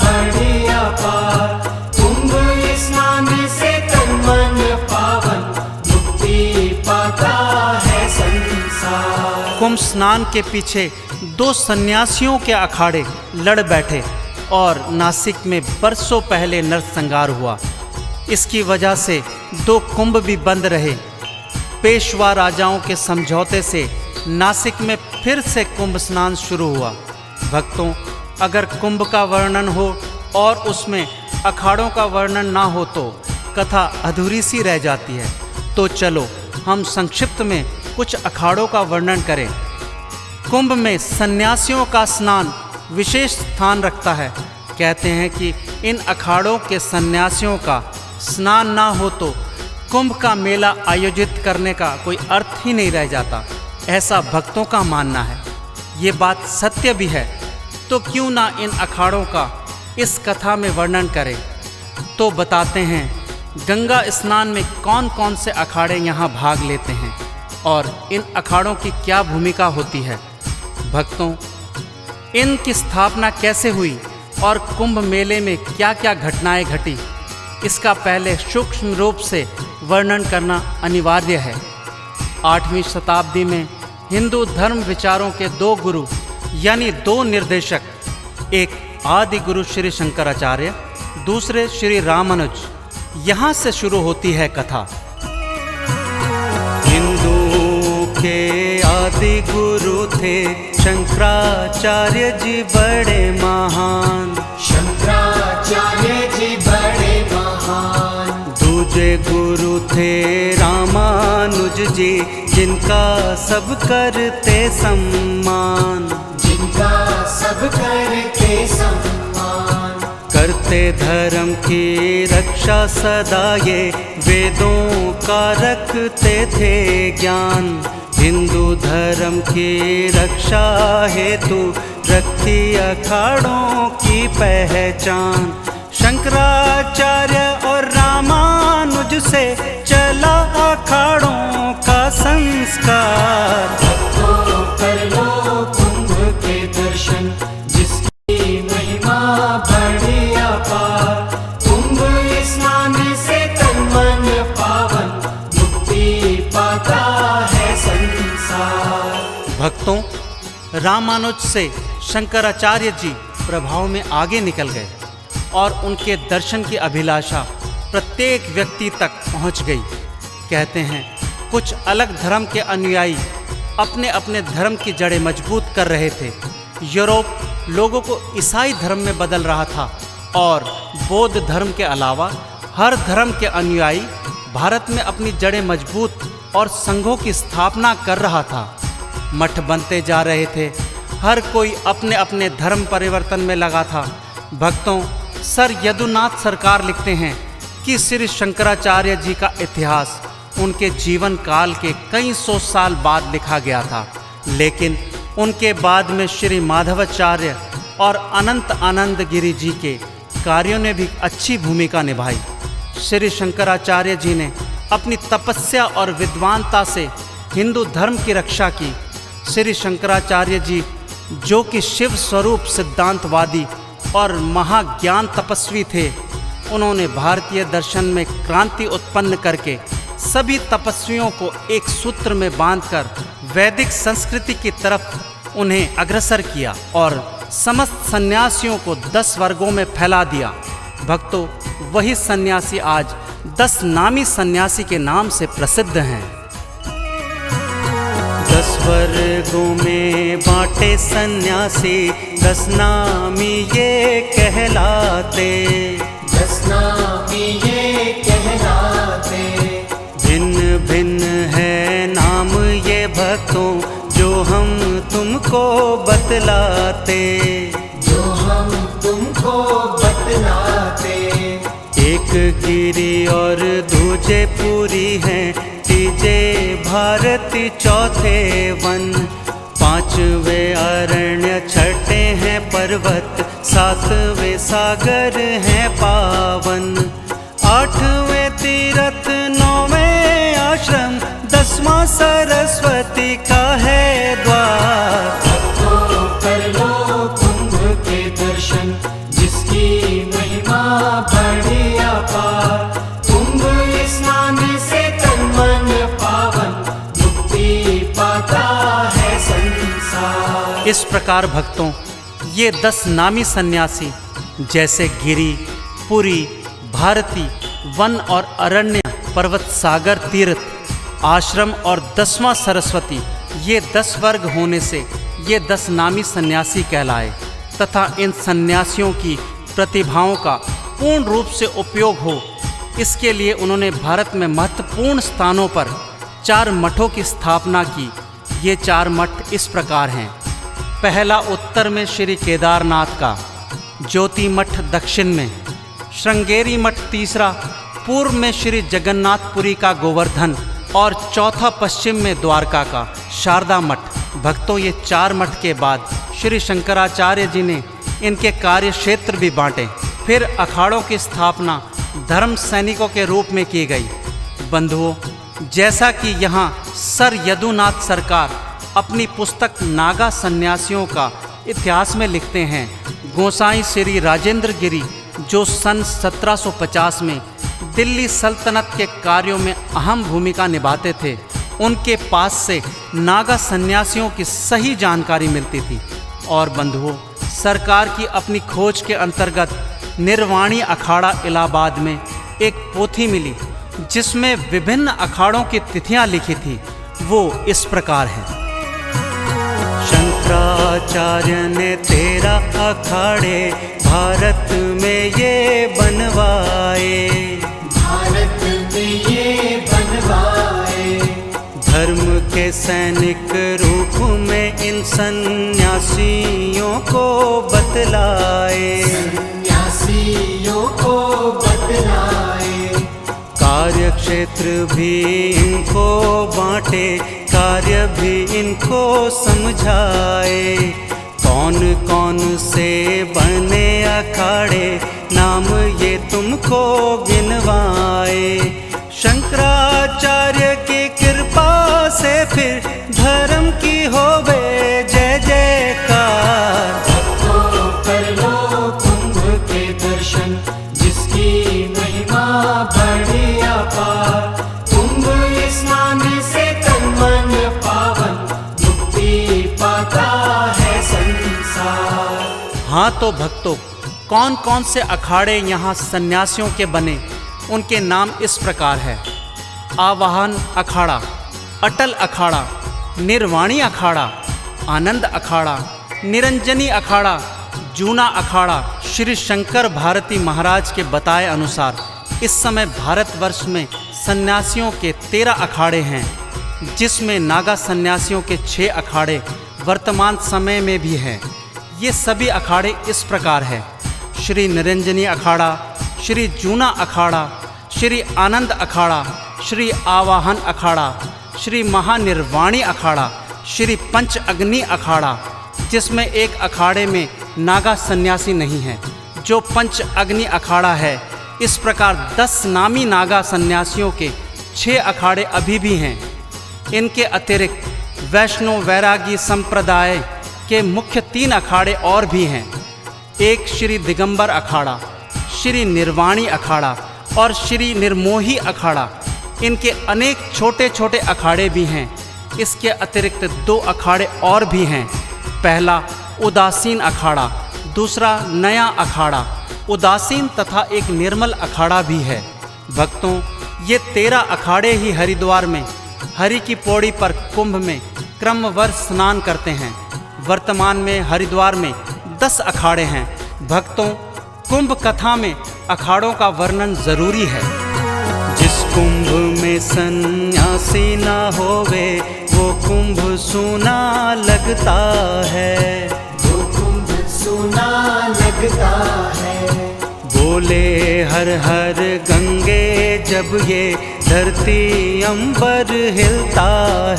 S3: बड़ी अपार। कुंभ स्नान से तन मन पावन, मुक्ति पाता है संसार।
S2: कुंभ स्नान के पीछे दो सन्यासियों के अखाड़े लड़ बैठे और नासिक में बरसों पहले नरसंहार हुआ। इसकी वजह से दो कुंभ भी बंद रहे। पेशवा राजाओं के समझौते से नासिक में फिर से कुंभ स्नान शुरू हुआ। भक्तों, अगर कुंभ का वर्णन हो और उसमें अखाड़ों का वर्णन ना हो तो कथा अधूरी सी रह जाती है। तो चलो हम संक्षिप्त में कुछ अखाड़ों का वर्णन करें। कुंभ में सन्यासियों का स्नान विशेष स्थान रखता है। कहते हैं कि इन अखाड़ों के सन्यासियों का स्नान ना हो तो कुंभ का मेला आयोजित करने का कोई अर्थ ही नहीं रह जाता, ऐसा भक्तों का मानना है। ये बात सत्य भी है, तो क्यों ना इन अखाड़ों का इस कथा में वर्णन करें। तो बताते हैं गंगा स्नान में कौन कौन से अखाड़े यहाँ भाग लेते हैं और इन अखाड़ों की क्या भूमिका होती है। भक्तों, इनकी स्थापना कैसे हुई और कुंभ मेले में क्या क्या घटनाएं घटी, इसका पहले सूक्ष्म रूप से वर्णन करना अनिवार्य है। 8वीं शताब्दी में हिंदू धर्म विचारों के दो गुरु यानी दो निर्देशक, एक आदि गुरु श्री शंकराचार्य, दूसरे श्री रामानुज, यहाँ से शुरू होती है कथा।
S1: हिंदू के आदि गुरु थे शंकराचार्य जी बड़े महान।
S3: शंकराचार्य जी बड़े महान।
S1: दूजे गुरु थे रामानुज जी, जिनका सब करते सम्मान।
S3: जिनका सब करते सम्मान।
S1: करते धर्म की रक्षा सदा ये, वेदों का रखते थे ज्ञान। हिंदू धर्म की रक्षा हेतु रखती अखाड़ों की पहचान। शंकराचार्य और रामानुज से चला अखाड़ों का संस्कार।
S3: भक्तों कर लो कुंभ के दर्शन, जिसकी महिमा बड़ी अपार। कुंभ स्नान से तन मन पावन, मुक्ति पाता है संसार।
S2: भक्तों, रामानुज से शंकराचार्य जी प्रभाव में आगे निकल गए और उनके दर्शन की अभिलाषा प्रत्येक व्यक्ति तक पहुंच गई। कहते हैं कुछ अलग धर्म के अनुयायी अपने अपने धर्म की जड़ें मजबूत कर रहे थे। यूरोप लोगों को ईसाई धर्म में बदल रहा था और बौद्ध धर्म के अलावा हर धर्म के अनुयायी भारत में अपनी जड़ें मजबूत और संघों की स्थापना कर रहा था। मठ बनते जा रहे थे, हर कोई अपने अपने धर्म परिवर्तन में लगा था। भक्तों, सर यदुनाथ सरकार लिखते हैं कि श्री शंकराचार्य जी का इतिहास उनके जीवन काल के कई सौ साल बाद लिखा गया था, लेकिन उनके बाद में श्री माधवाचार्य और अनंत आनंद गिरी जी के कार्यों ने भी अच्छी भूमिका निभाई। श्री शंकराचार्य जी ने अपनी तपस्या और विद्वानता से हिंदू धर्म की रक्षा की। श्री शंकराचार्य जी, जो कि शिव स्वरूप सिद्धांतवादी और महाज्ञान तपस्वी थे, उन्होंने भारतीय दर्शन में क्रांति उत्पन्न करके सभी तपस्वियों को एक सूत्र में बांधकर वैदिक संस्कृति की तरफ उन्हें अग्रसर किया और समस्त सन्यासियों को 10 वर्गों में फैला दिया। भक्तों, वही सन्यासी आज 10 नामी सन्यासी के नाम से प्रसिद्ध हैं।
S1: 10 वर्गों में बांटे सन्यासी, 10 नामी ये कहलाते।
S3: 10 नामी ये कहलाते।
S1: भिन्न भिन्न है नाम ये भक्तों, जो हम तुमको बतलाते।
S3: जो हम तुमको बतलाते।
S1: एक गिरी और दूजे पुरी हैं, तीजे भारती चौथे वन। 5वें अरण्य, 6ठे हैं पर्वत, 7वें सागर हैं पावन। 8वें तीर्थ, 9वें आश्रम, 10वां सरस्वती का है द्वार।
S3: भक्तों कर लो कुंभ के दर्शन, जिसकी महिमा बड़ी अपार। कुंभ स्नान से तन मन पावन, मुक्ति पाता है संसार।
S2: इस प्रकार भक्तों, ये 10 नामी सन्यासी जैसे गिरी, पुरी, भारती, वन और अरण्य, पर्वत, सागर, तीर्थ, आश्रम और 10वां सरस्वती, ये 10 वर्ग होने से ये 10 नामी सन्यासी कहलाए तथा इन सन्यासियों की प्रतिभाओं का पूर्ण रूप से उपयोग हो, इसके लिए उन्होंने भारत में महत्वपूर्ण स्थानों पर 4 मठों की स्थापना की। ये 4 मठ इस प्रकार हैं। पहला उत्तर में श्री केदारनाथ का, ज्योति मठ दक्षिण में, श्रृंगेरी मठ तीसरा, पूर्व में श्री जगन्नाथपुरी का गोवर्धन, और चौथा पश्चिम में द्वारका का शारदा मठ। भक्तों, ये 4 मठ के बाद श्री शंकराचार्य जी ने इनके कार्य क्षेत्र भी बांटे। फिर अखाड़ों की स्थापना धर्म सैनिकों के रूप में की गई। बंधुओं, जैसा कि यहाँ सर यदुनाथ सरकार अपनी पुस्तक नागा सन्यासियों का इतिहास में लिखते हैं, गोसाई श्री राजेंद्र गिरी जो सन 1750 में दिल्ली सल्तनत के कार्यों में अहम भूमिका निभाते थे, उनके पास से नागा सन्यासियों की सही जानकारी मिलती थी। और बंधुओं, सरकार की अपनी खोज के अंतर्गत निर्वाणी अखाड़ा इलाहाबाद में एक पोथी मिली जिसमें विभिन्न अखाड़ों की तिथियां लिखी थी। वो इस प्रकार है।
S1: शंकराचार्य ने 13 अखाड़े भारत में ये बनवाए,
S3: भारत में ये बनवाए।
S1: धर्म के सैनिक रूप में इन सन्यासियों को बतलाए,
S3: सन्यासियों को बतलाए।
S1: कार्य क्षेत्र भी इनको बांटे, कार्य भी इनको समझाए। कौन कौन से बने अखाड़े, नाम ये तुमको गिनवाए। शंकराचार्य की कृपा से फिर धर्म की होवे जय जयकार।
S3: भक्तों, कर लो कुंभ के दर्शन, जिसकी महिमा बड़ी अपार। कुंभ स्नान से तन मन पावन, मुक्ति पाता है संसार।
S2: हाँ तो भक्तों, कौन कौन से अखाड़े यहाँ सन्यासियों के बने, उनके नाम इस प्रकार है। आवाहन अखाड़ा, अटल अखाड़ा, निर्वाणी अखाड़ा, आनंद अखाड़ा, निरंजनी अखाड़ा, जूना अखाड़ा। श्री शंकर भारती महाराज के बताए अनुसार इस समय भारतवर्ष में सन्यासियों के 13 अखाड़े हैं, जिसमें नागा सन्यासियों के 6 अखाड़े वर्तमान समय में भी हैं। ये सभी अखाड़े इस प्रकार है। श्री निरंजनी अखाड़ा, श्री जूना अखाड़ा, श्री आनंद अखाड़ा, श्री आवाहन अखाड़ा, श्री महानिर्वाणी अखाड़ा, श्री पंच अग्नि अखाड़ा, जिसमें एक अखाड़े में नागा सन्यासी नहीं है, जो पंच अग्नि अखाड़ा है। इस प्रकार 10 नामी नागा सन्यासियों के 6 अखाड़े अभी भी हैं। इनके अतिरिक्त वैष्णव वैरागी संप्रदाय के मुख्य 3 अखाड़े और भी हैं। एक श्री दिगंबर अखाड़ा, श्री निर्वाणी अखाड़ा और श्री निर्मोही अखाड़ा। इनके अनेक छोटे छोटे अखाड़े भी हैं। इसके अतिरिक्त 2 अखाड़े और भी हैं। पहला उदासीन अखाड़ा, दूसरा नया अखाड़ा। उदासीन तथा एक निर्मल अखाड़ा भी है। भक्तों, ये 13 अखाड़े ही हरिद्वार में हरि की पौड़ी पर कुंभ में क्रमवार स्नान करते हैं। वर्तमान में हरिद्वार में 10 अखाड़े हैं। भक्तों, कुंभ कथा में अखाड़ों का वर्णन जरूरी है।
S1: जिस कुंभ में सन्यासी ना होवे, वो कुंभ सूना लगता है,
S3: वो कुंभ सूना लगता है।
S1: बोले हर हर गंगे जब ये धरती अंबर हिलता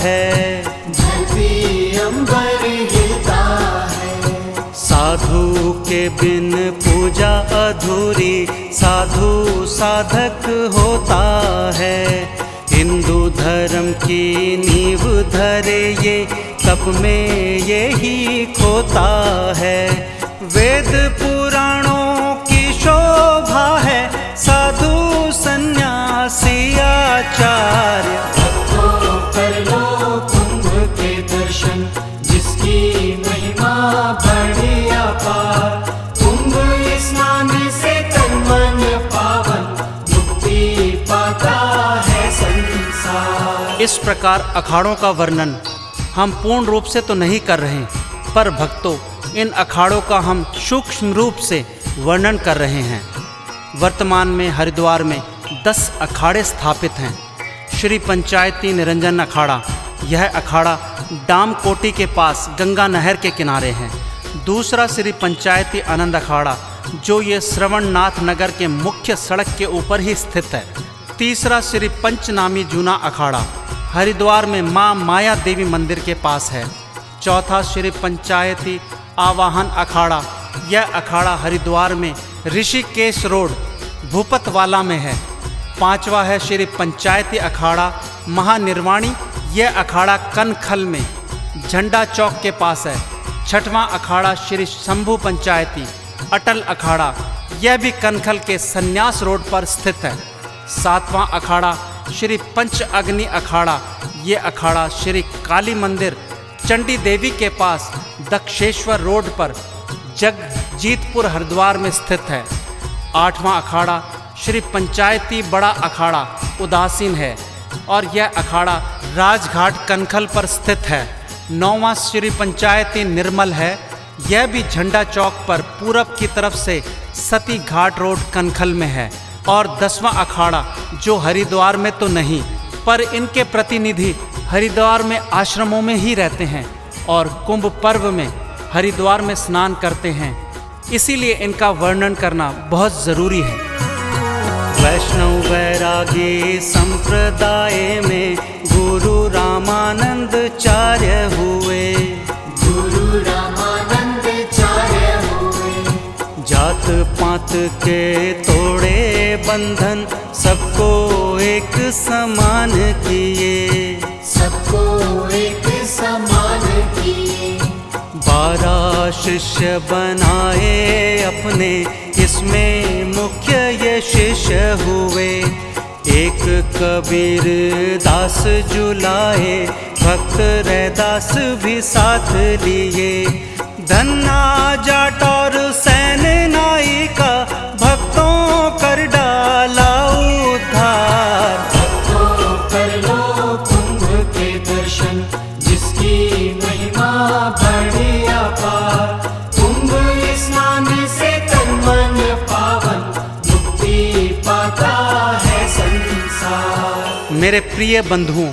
S1: है,
S3: धरती अंबर हिलता है।
S1: साधु के बिन पूजा अधूरी, साधु साधक होता है। हिंदू धर्म की नींव धरे ये, तप में यही खोता है। वेद पुराणों की शोभा है, साधु सन्यासी आचार्य।
S3: भक्तों, कर लो कुंभ के दर्शन, जिसकी महिमा बड़ी अपार। कुंभ स्नान से तन मन पावन, मुक्ति पाता है संसार।
S2: इस प्रकार अखाड़ों का वर्णन हम पूर्ण रूप से तो नहीं कर रहे, पर भक्तों, इन अखाड़ों का हम सूक्ष्म रूप से वर्णन कर रहे हैं। वर्तमान में हरिद्वार में 10 अखाड़े स्थापित हैं। श्री पंचायती निरंजन अखाड़ा, यह अखाड़ा डाम कोटी के पास गंगा नहर के किनारे है। दूसरा श्री पंचायती आनंद अखाड़ा, जो ये श्रवणनाथ नगर के मुख्य सड़क के ऊपर ही स्थित है। तीसरा श्री पंचनामी जूना अखाड़ा, हरिद्वार में माँ माया देवी मंदिर के पास है। चौथा श्री पंचायती आवाहन अखाड़ा, यह अखाड़ा हरिद्वार में ऋषिकेश रोड भूपतवाला में है। पांचवा है श्री पंचायती अखाड़ा महानिर्वाणी, यह अखाड़ा कनखल में झंडा चौक के पास है। छठवां अखाड़ा श्री शंभू पंचायती अटल अखाड़ा, यह भी कनखल के संन्यास रोड पर स्थित है। सातवां अखाड़ा श्री पंच अग्नि अखाड़ा, ये अखाड़ा श्री काली मंदिर चंडी देवी के पास दक्षेश्वर रोड पर जगजीतपुर हरिद्वार में स्थित है। आठवां अखाड़ा श्री पंचायती बड़ा अखाड़ा उदासीन है और यह अखाड़ा राजघाट कनखल पर स्थित है। नौवां श्री पंचायती निर्मल है, यह भी झंडा चौक पर पूरब की तरफ से सती घाट रोड कनखल में है। और 10वां अखाड़ा जो हरिद्वार में तो नहीं, पर इनके प्रतिनिधि हरिद्वार में आश्रमों में ही रहते हैं और कुंभ पर्व में हरिद्वार में स्नान करते हैं, इसीलिए इनका वर्णन करना बहुत ज़रूरी है।
S1: वैष्णव वैरागी संप्रदाय में गुरु रामानंदाचार्य हुए।
S3: गुरु रामानंदाचार्य हुए।
S1: जात पात के तोड़े बंधन, सबको एक समान किए।
S3: सबको एक समान किए।
S1: 12 शिष्य बनाए अपने, इसमें मुख्य ये शिष्य हुए। एक कबीर दास जुलाए, भक्त रैदास भी साथ लिए। धन्ना जाट और सैन नाई का, भक्तों कर डाला उद्धार।
S3: भक्तों कर लो कुंभ के दर्शन, जिसकी महिमा बड़ी अपार। कुंभ स्नान से तन मन पावन, मुक्ति पाता है संसार।
S2: मेरे प्रिय बंधुओं,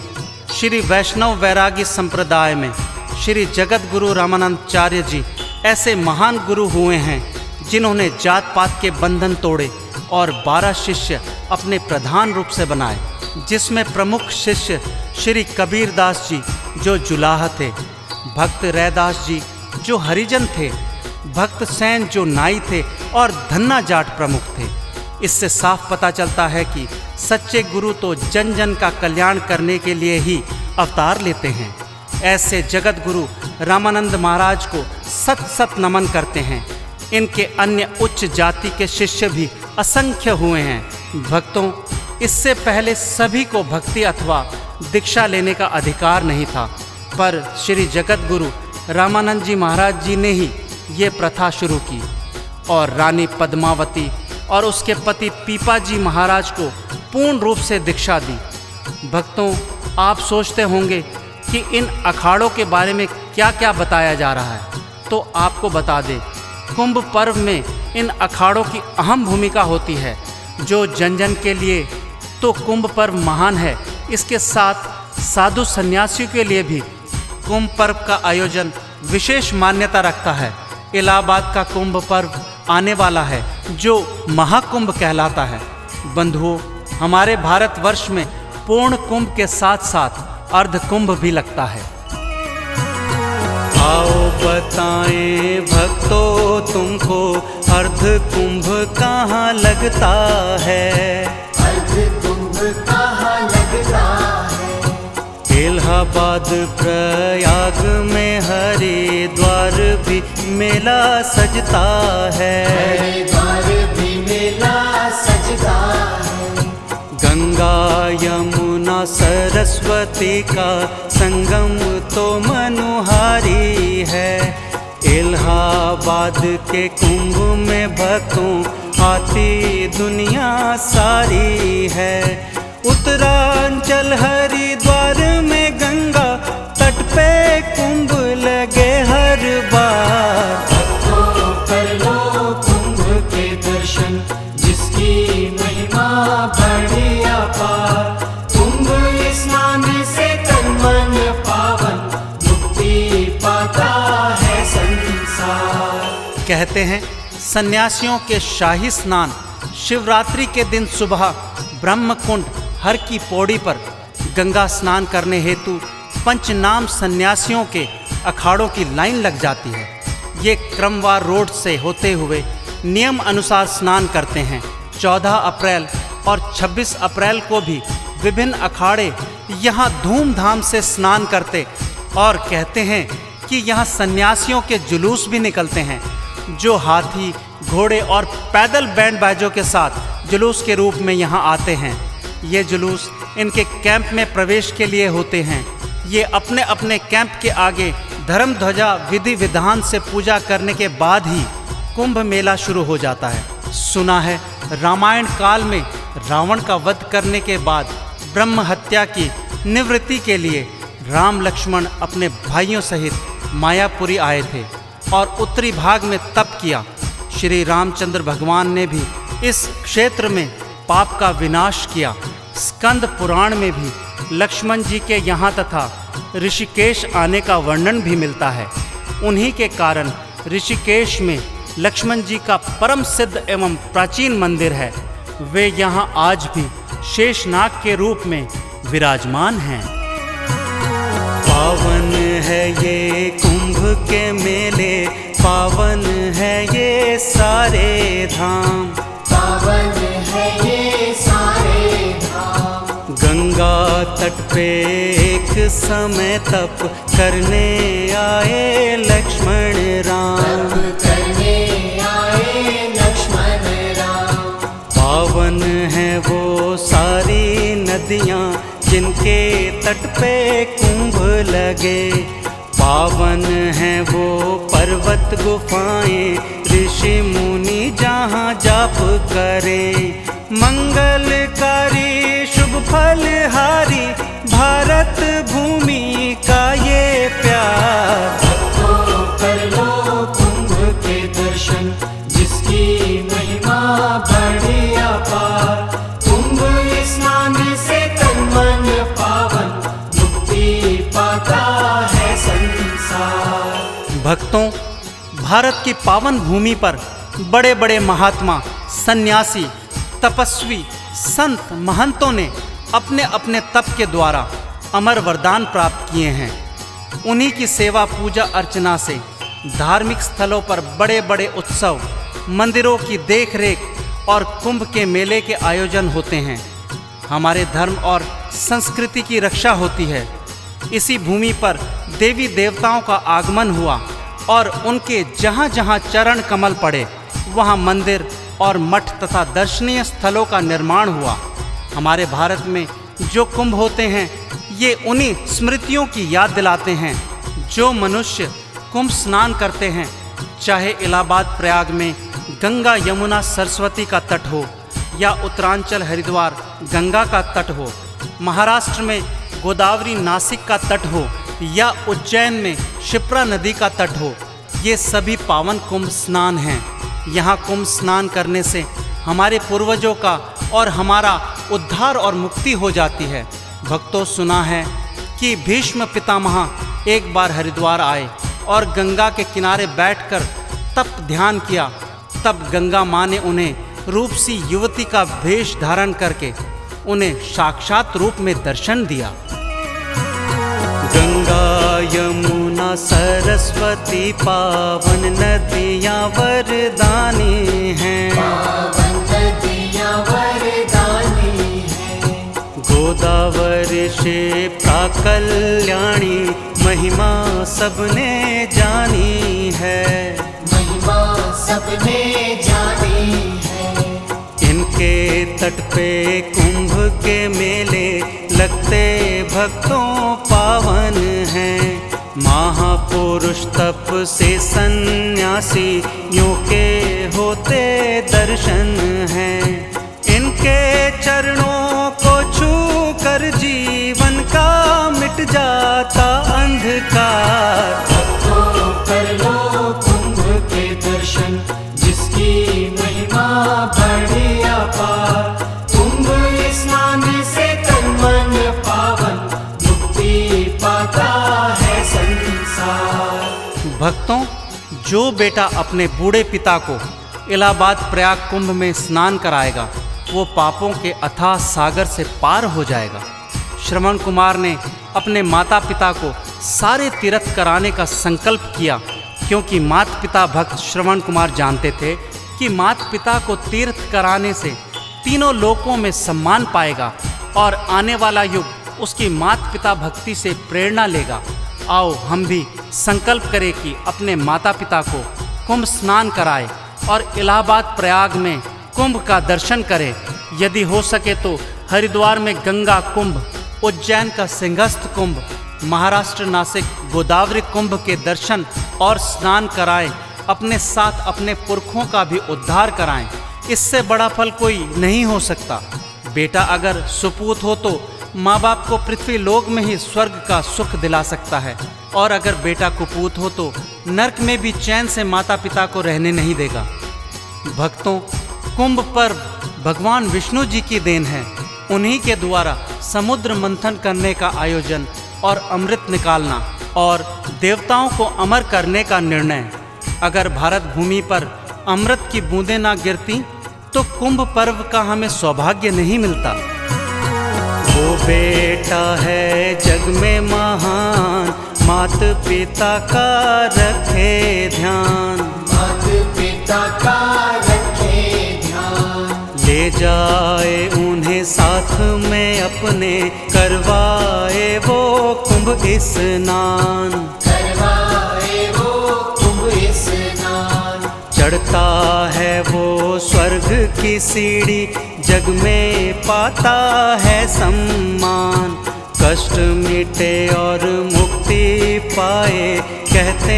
S2: श्री वैष्णव वैरागी संप्रदाय में श्री जगत गुरु रामानंदाचार्य जी ऐसे महान गुरु हुए हैं जिन्होंने जात पात के बंधन तोड़े और 12 शिष्य अपने प्रधान रूप से बनाए, जिसमें प्रमुख शिष्य श्री कबीर दास जी जो जुलाहा थे, भक्त रैदास जी जो हरिजन थे, भक्त सैन जो नाई थे और धन्ना जाट प्रमुख थे। इससे साफ पता चलता है कि सच्चे गुरु तो जन जन का कल्याण करने के लिए ही अवतार लेते हैं। ऐसे जगत गुरु रामानंद महाराज को सत सत नमन करते हैं। इनके अन्य उच्च जाति के शिष्य भी असंख्य हुए हैं। भक्तों, इससे पहले सभी को भक्ति अथवा दीक्षा लेने का अधिकार नहीं था, पर श्री जगत गुरु रामानंद जी महाराज जी ने ही ये प्रथा शुरू की और रानी पद्मावती और उसके पति पीपा जी महाराज को पूर्ण रूप से दीक्षा दी। भक्तों, आप सोचते होंगे कि इन अखाड़ों के बारे में क्या क्या बताया जा रहा है, तो आपको बता दें, कुंभ पर्व में इन अखाड़ों की अहम भूमिका होती है। जो जन जन के लिए तो कुंभ पर्व महान है, इसके साथ साधु सन्यासियों के लिए भी कुंभ पर्व का आयोजन विशेष मान्यता रखता है। इलाहाबाद का कुंभ पर्व आने वाला है, जो महाकुंभ कहलाता है। बंधुओं, हमारे भारतवर्ष में पूर्ण कुंभ के साथ साथ अर्ध कुंभ भी लगता है।
S1: आओ बताएं भक्तों तुमको, अर्ध कुंभ कहाँ लगता है।
S3: अर्ध कुंभ कहाँ लगता है।
S1: इलाहाबाद प्रयाग में हरिद्वार भी मेला सजता है।
S3: हरिद्वार भी मेला सजता है।
S1: गंगा यमुना सरस्वती का संगम तो मनोहारी है। इलाहाबाद के कुंभ में भक्तों आती दुनिया सारी है। उत्तरांचल हरिद्वार में गंगा तट पे कुंभ लगे हर बार।
S3: भक्तों कर लो कुंभ के दर्शन, जिसकी महिमा बड़ी अपार। कुंभ स्नान से तन मन पावन, मुक्ति पाता है संसार।
S2: कहते हैं सन्यासियों के शाही स्नान शिवरात्रि के दिन सुबह ब्रह्मकुंड हर की पौड़ी पर गंगा स्नान करने हेतु पंचनाम सन्यासियों के अखाड़ों की लाइन लग जाती है। ये क्रमवार रोड से होते हुए नियम अनुसार स्नान करते हैं। 14 अप्रैल और 26 अप्रैल को भी विभिन्न अखाड़े यहाँ धूमधाम से स्नान करते और कहते हैं कि यहाँ सन्यासियों के जुलूस भी निकलते हैं, जो हाथी, घोड़े और पैदल बैंड बाजों के साथ जुलूस के रूप में यहाँ आते हैं। ये जुलूस इनके कैंप में प्रवेश के लिए होते हैं। ये अपने अपने कैंप के आगे धर्म ध्वजा विधि विधान से पूजा करने के बाद ही कुंभ मेला शुरू हो जाता है। सुना है रामायण काल में रावण का वध करने के बाद ब्रह्म हत्या की निवृत्ति के लिए राम लक्ष्मण अपने भाइयों सहित मायापुरी आए थे और उत्तरी भाग में तप किया। श्री रामचंद्र भगवान ने भी इस क्षेत्र में पाप का विनाश किया। स्कंद पुराण में भी लक्ष्मण जी के यहाँ तथा ऋषिकेश आने का वर्णन भी मिलता है। उन्हीं के कारण ऋषिकेश में लक्ष्मण जी का परम सिद्ध एवं प्राचीन मंदिर है। वे यहाँ आज भी शेषनाग के रूप में विराजमान हैं।
S1: पावन है ये कुंभ के मेले, पावन है ये सारे धाम।
S3: पावन है ये सारे धाम।
S1: गंगा तट पे एक समय तप करने आए लक्ष्मण राम।
S3: तप करने आए लक्ष्मण राम।
S1: पावन है वो सारी नदियाँ जिनके तट पे कुंभ लगे। पावन है वो पर्वत गुफाएं, ऋषि मुनि जहाँ जाप करें। मंगलकारी शुभ फलहारी भारत भूमि का ये प्यार।
S3: तो कर लो कुंभ के दर्शन, जिसकी महिमा बड़ी अपार। कुंभ स्नान से तन मन पावन, मुक्ति पाता है संसार।
S2: भक्तों, भारत की पावन भूमि पर बड़े बड़े महात्मा, सन्यासी, तपस्वी, संत, महंतों ने अपने अपने तप के द्वारा अमर वरदान प्राप्त किए हैं। उन्हीं की सेवा पूजा अर्चना से धार्मिक स्थलों पर बड़े बड़े उत्सव, मंदिरों की देखरेख और कुंभ के मेले के आयोजन होते हैं। हमारे धर्म और संस्कृति की रक्षा होती है। इसी भूमि पर देवी देवताओं का आगमन हुआ और उनके जहाँ जहाँ चरण कमल पड़े वहाँ मंदिर और मठ तथा दर्शनीय स्थलों का निर्माण हुआ। हमारे भारत में जो कुंभ होते हैं ये उन्हीं स्मृतियों की याद दिलाते हैं। जो मनुष्य कुंभ स्नान करते हैं, चाहे इलाहाबाद प्रयाग में गंगा यमुना सरस्वती का तट हो या उत्तरांचल हरिद्वार गंगा का तट हो, महाराष्ट्र में गोदावरी नासिक का तट हो या उज्जैन में क्षिप्रा नदी का तट हो, ये सभी पावन कुंभ स्नान हैं। यहाँ कुंभ स्नान करने से हमारे पूर्वजों का और हमारा उद्धार और मुक्ति हो जाती है। भक्तों, सुना है कि भीष्म पितामह एक बार हरिद्वार आए और गंगा के किनारे बैठकर तप ध्यान किया। तब गंगा माँ ने उन्हें रूपसी युवती का वेश धारण करके उन्हें साक्षात रूप में दर्शन दिया।
S1: गंगा यमुना सरस्वती पावन नदियाँ वरदानी हैं।
S3: पावन नदियाँ वरदानी हैं।
S1: गोदावरी क्षिप्रा कल्याणी महिमा सबने जानी है।
S3: महिमा सबने जानी है।
S1: इनके तट पे कुंभ के मेले लगते भक्तों पावन हैं। महापुरुष तप से सन्यासी यों के होते दर्शन हैं। इनके चरणों को छू कर जीवन का मिट जाता अंधकार।
S3: तो कर लो कुंभ के दर्शन, जिसकी महिमा बड़ी अपार। कुंभ
S2: जो बेटा अपने बूढ़े पिता को इलाहाबाद प्रयाग कुंभ में स्नान कराएगा वो पापों के अथाह सागर से पार हो जाएगा। श्रवण कुमार ने अपने माता पिता को सारे तीर्थ कराने का संकल्प किया, क्योंकि माता पिता भक्त श्रवण कुमार जानते थे कि माता पिता को तीर्थ कराने से तीनों लोकों में सम्मान पाएगा और आने वाला युग उसकी माता पिता भक्ति से प्रेरणा लेगा। आओ हम भी संकल्प करें कि अपने माता पिता को कुंभ स्नान कराएं और इलाहाबाद प्रयाग में कुंभ का दर्शन करें। यदि हो सके तो हरिद्वार में गंगा कुंभ, उज्जैन का सिंहस्थ कुंभ, महाराष्ट्र नासिक गोदावरी कुंभ के दर्शन और स्नान कराएं। अपने साथ अपने पुरखों का भी उद्धार कराएं। इससे बड़ा फल कोई नहीं हो सकता। बेटा अगर सुपूत हो तो माँ बाप को पृथ्वी लोक में ही स्वर्ग का सुख दिला सकता है, और अगर बेटा कुपूत हो तो नरक में भी चैन से माता पिता को रहने नहीं देगा। भक्तों, कुंभ पर्व भगवान विष्णु जी की देन है। उन्हीं के द्वारा समुद्र मंथन करने का आयोजन और अमृत निकालना और देवताओं को अमर करने का निर्णय। अगर भारत भूमि पर अमृत की बूंदें ना गिरती तो कुंभ पर्व का हमें सौभाग्य नहीं मिलता।
S1: वो बेटा है जग में महान, मात पिता का रखे ध्यान,
S3: मात पिता का रखे ध्यान।
S1: ले जाए उन्हें साथ में अपने, करवाए वो कुंभ स्नान,
S3: करवाए वो कुंभ स्नान।
S1: चढ़ता है वो स्वर्ग की सीढ़ी, जग में पाता है सम्मान। कष्ट मिटे और मुक्ति पाए, कहते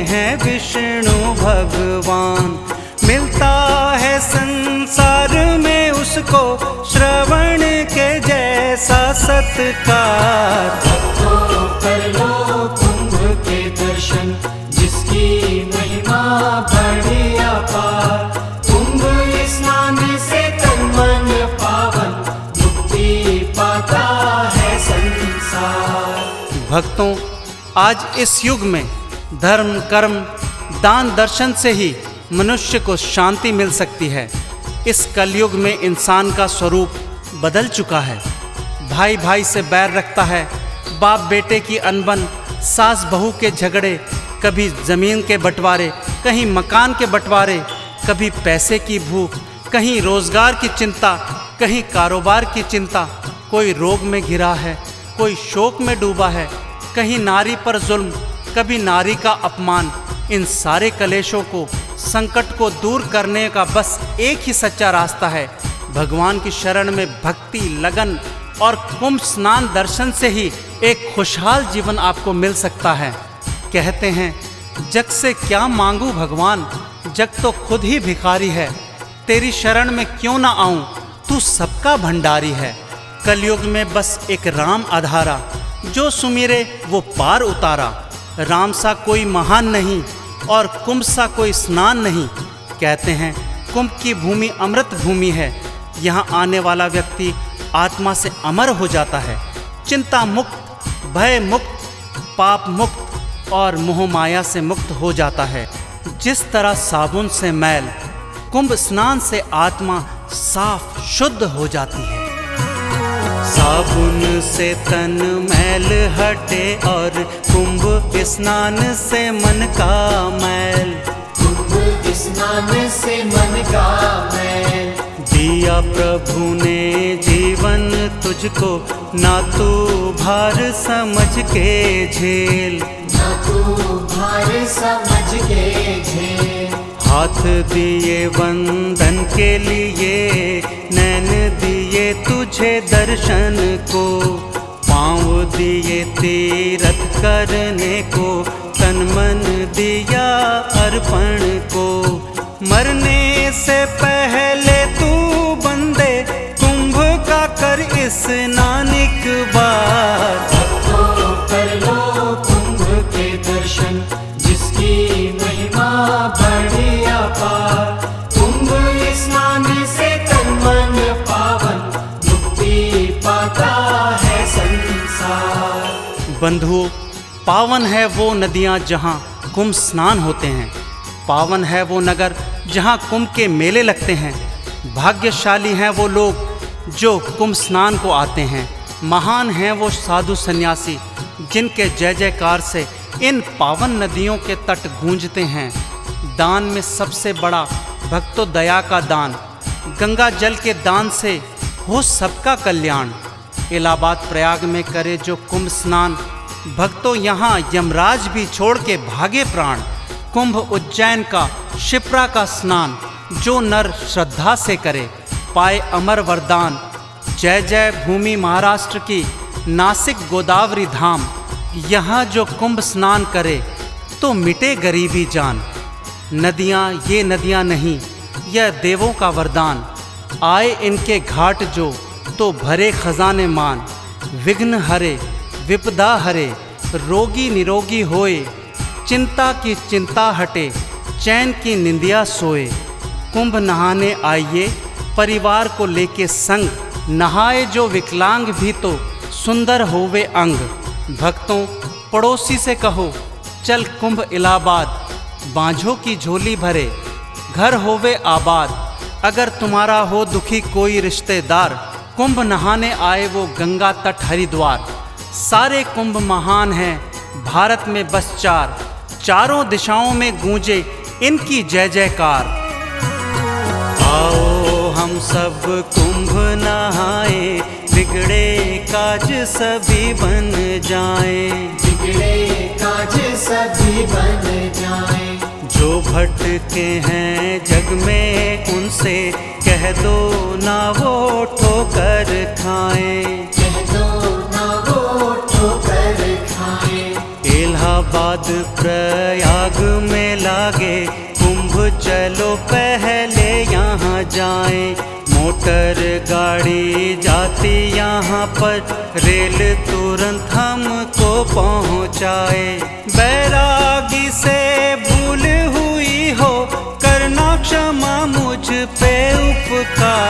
S1: हैं विष्णु भगवान। मिलता है संसार में उसको श्रवण के जैसा सत्कार।
S3: तो कर लो कुंभ के दर्शन, जिसकी महिमा बड़ी अपार। कुंभ स्नान से तन मन पावन, मुक्ति पाता है संसार।
S2: भक्तों, आज इस युग में धर्म, कर्म, दान, दर्शन से ही मनुष्य को शांति मिल सकती है। इस कलयुग में इंसान का स्वरूप बदल चुका है। भाई भाई से बैर रखता है, बाप बेटे की अनबन, सास बहू के झगड़े, कभी ज़मीन के बंटवारे, कहीं मकान के बंटवारे, कभी पैसे की भूख, कहीं रोज़गार की चिंता, कहीं कारोबार की चिंता। कोई रोग में घिरा है, कोई शोक में डूबा है, कहीं नारी पर जुल्म, कभी नारी का अपमान। इन सारे कलेशों को, संकट को दूर करने का बस एक ही सच्चा रास्ता है। भगवान की शरण में भक्ति, लगन और कुंभ स्नान दर्शन से ही एक खुशहाल जीवन आपको मिल सकता है। कहते हैं, जग से क्या मांगू भगवान, जग तो खुद ही भिखारी है। तेरी शरण में क्यों ना आऊं, तू सबका भंडारी है। कलयुग में बस एक राम आधारा, जो सुमिरे वो पार उतारा। राम सा कोई महान नहीं और कुंभ सा कोई स्नान नहीं। कहते हैं, कुंभ की भूमि अमृत भूमि है। यहाँ आने वाला व्यक्ति आत्मा से अमर हो जाता है, चिंता मुक्त, भय मुक्त, पाप मुक्त और मोह माया से मुक्त हो जाता है। जिस तरह साबुन से मैल, कुंभ स्नान से आत्मा साफ शुद्ध हो जाती है।
S1: साबुन से तन मैल हटे और कुंभ स्नान से मन का मैल,
S3: कुंभ स्नान से मन का मैल।
S1: दिया प्रभु ने जीवन तुझको, ना तू भार समझ के झेल,
S3: ना तू भार समझ के झेल।
S1: हाथ दिए वंदन के लिए, नैन दिए तुझे दर्शन को, पाँव दिए तीरथ करने को, तन मन दिया अर्पण को। मरने से पहले तू बंदे कुंभ का कर स्नान एक बार।
S3: तो कर लो कुंभ के दर्शन, जिसकी महिमा बड़ी अपार। कुंभ स्नान से तन मन पावन, मुक्ति पाता है संसार।
S2: बंधुओं, पावन है वो नदियाँ जहाँ कुंभ स्नान होते हैं। पावन है वो नगर जहाँ कुंभ के मेले लगते हैं। भाग्यशाली हैं वो लोग जो कुंभ स्नान को आते हैं। महान हैं वो साधु सन्यासी जिनके जय जयकार से इन पावन नदियों के तट गूंजते हैं। दान में सबसे बड़ा भक्तों दया का दान। गंगा जल के दान से हो सबका कल्याण। इलाहाबाद प्रयाग में करे जो कुंभ स्नान, भक्तों यहाँ यमराज भी छोड़ के भागे प्राण। कुंभ उज्जैन का शिप्रा का स्नान, जो नर श्रद्धा से करे पाए अमर वरदान। जय जय भूमि महाराष्ट्र की नासिक गोदावरी धाम। यहाँ जो कुंभ स्नान करे तो मिटे गरीबी जान। नदियाँ ये नदियाँ नहीं, यह देवों का वरदान। आए इनके घाट जो तो भरे खजाने मान। विघ्न हरे विपदा हरे, रोगी निरोगी होए। चिंता की चिंता हटे, चैन की निंदिया सोए। कुंभ नहाने आइए परिवार को लेके संग। नहाए जो विकलांग भी तो सुंदर होवे अंग। भक्तों पड़ोसी से कहो चल कुंभ इलाहाबाद। बांझों की झोली भरे घर होवे आबाद। अगर तुम्हारा हो दुखी कोई रिश्तेदार, कुंभ नहाने आए वो गंगा तट हरिद्वार। सारे कुंभ महान हैं भारत में बस चार। चारों दिशाओं में गूंजे इनकी जय जयकार।
S1: आओ हम सब कुंभ नहाए, बिगड़े काज सभी बन जाएं।
S3: बिगड़े काज सभी बन जाएं।
S1: जो भटके हैं जग में उनसे कह दो ना वो ठोकर खाएं।
S3: कह दो ना वो ठोकर खाएं।
S1: इलाहाबाद प्रयाग में लागे कुंभ, चलो पहले यहाँ जाएं। मोटर गाड़ी जाती यहाँ पर, रेल तुरंत हमको पहुँचाए। बैरागी से भूल हुई हो, करना क्षमा मुझ पे उपकार।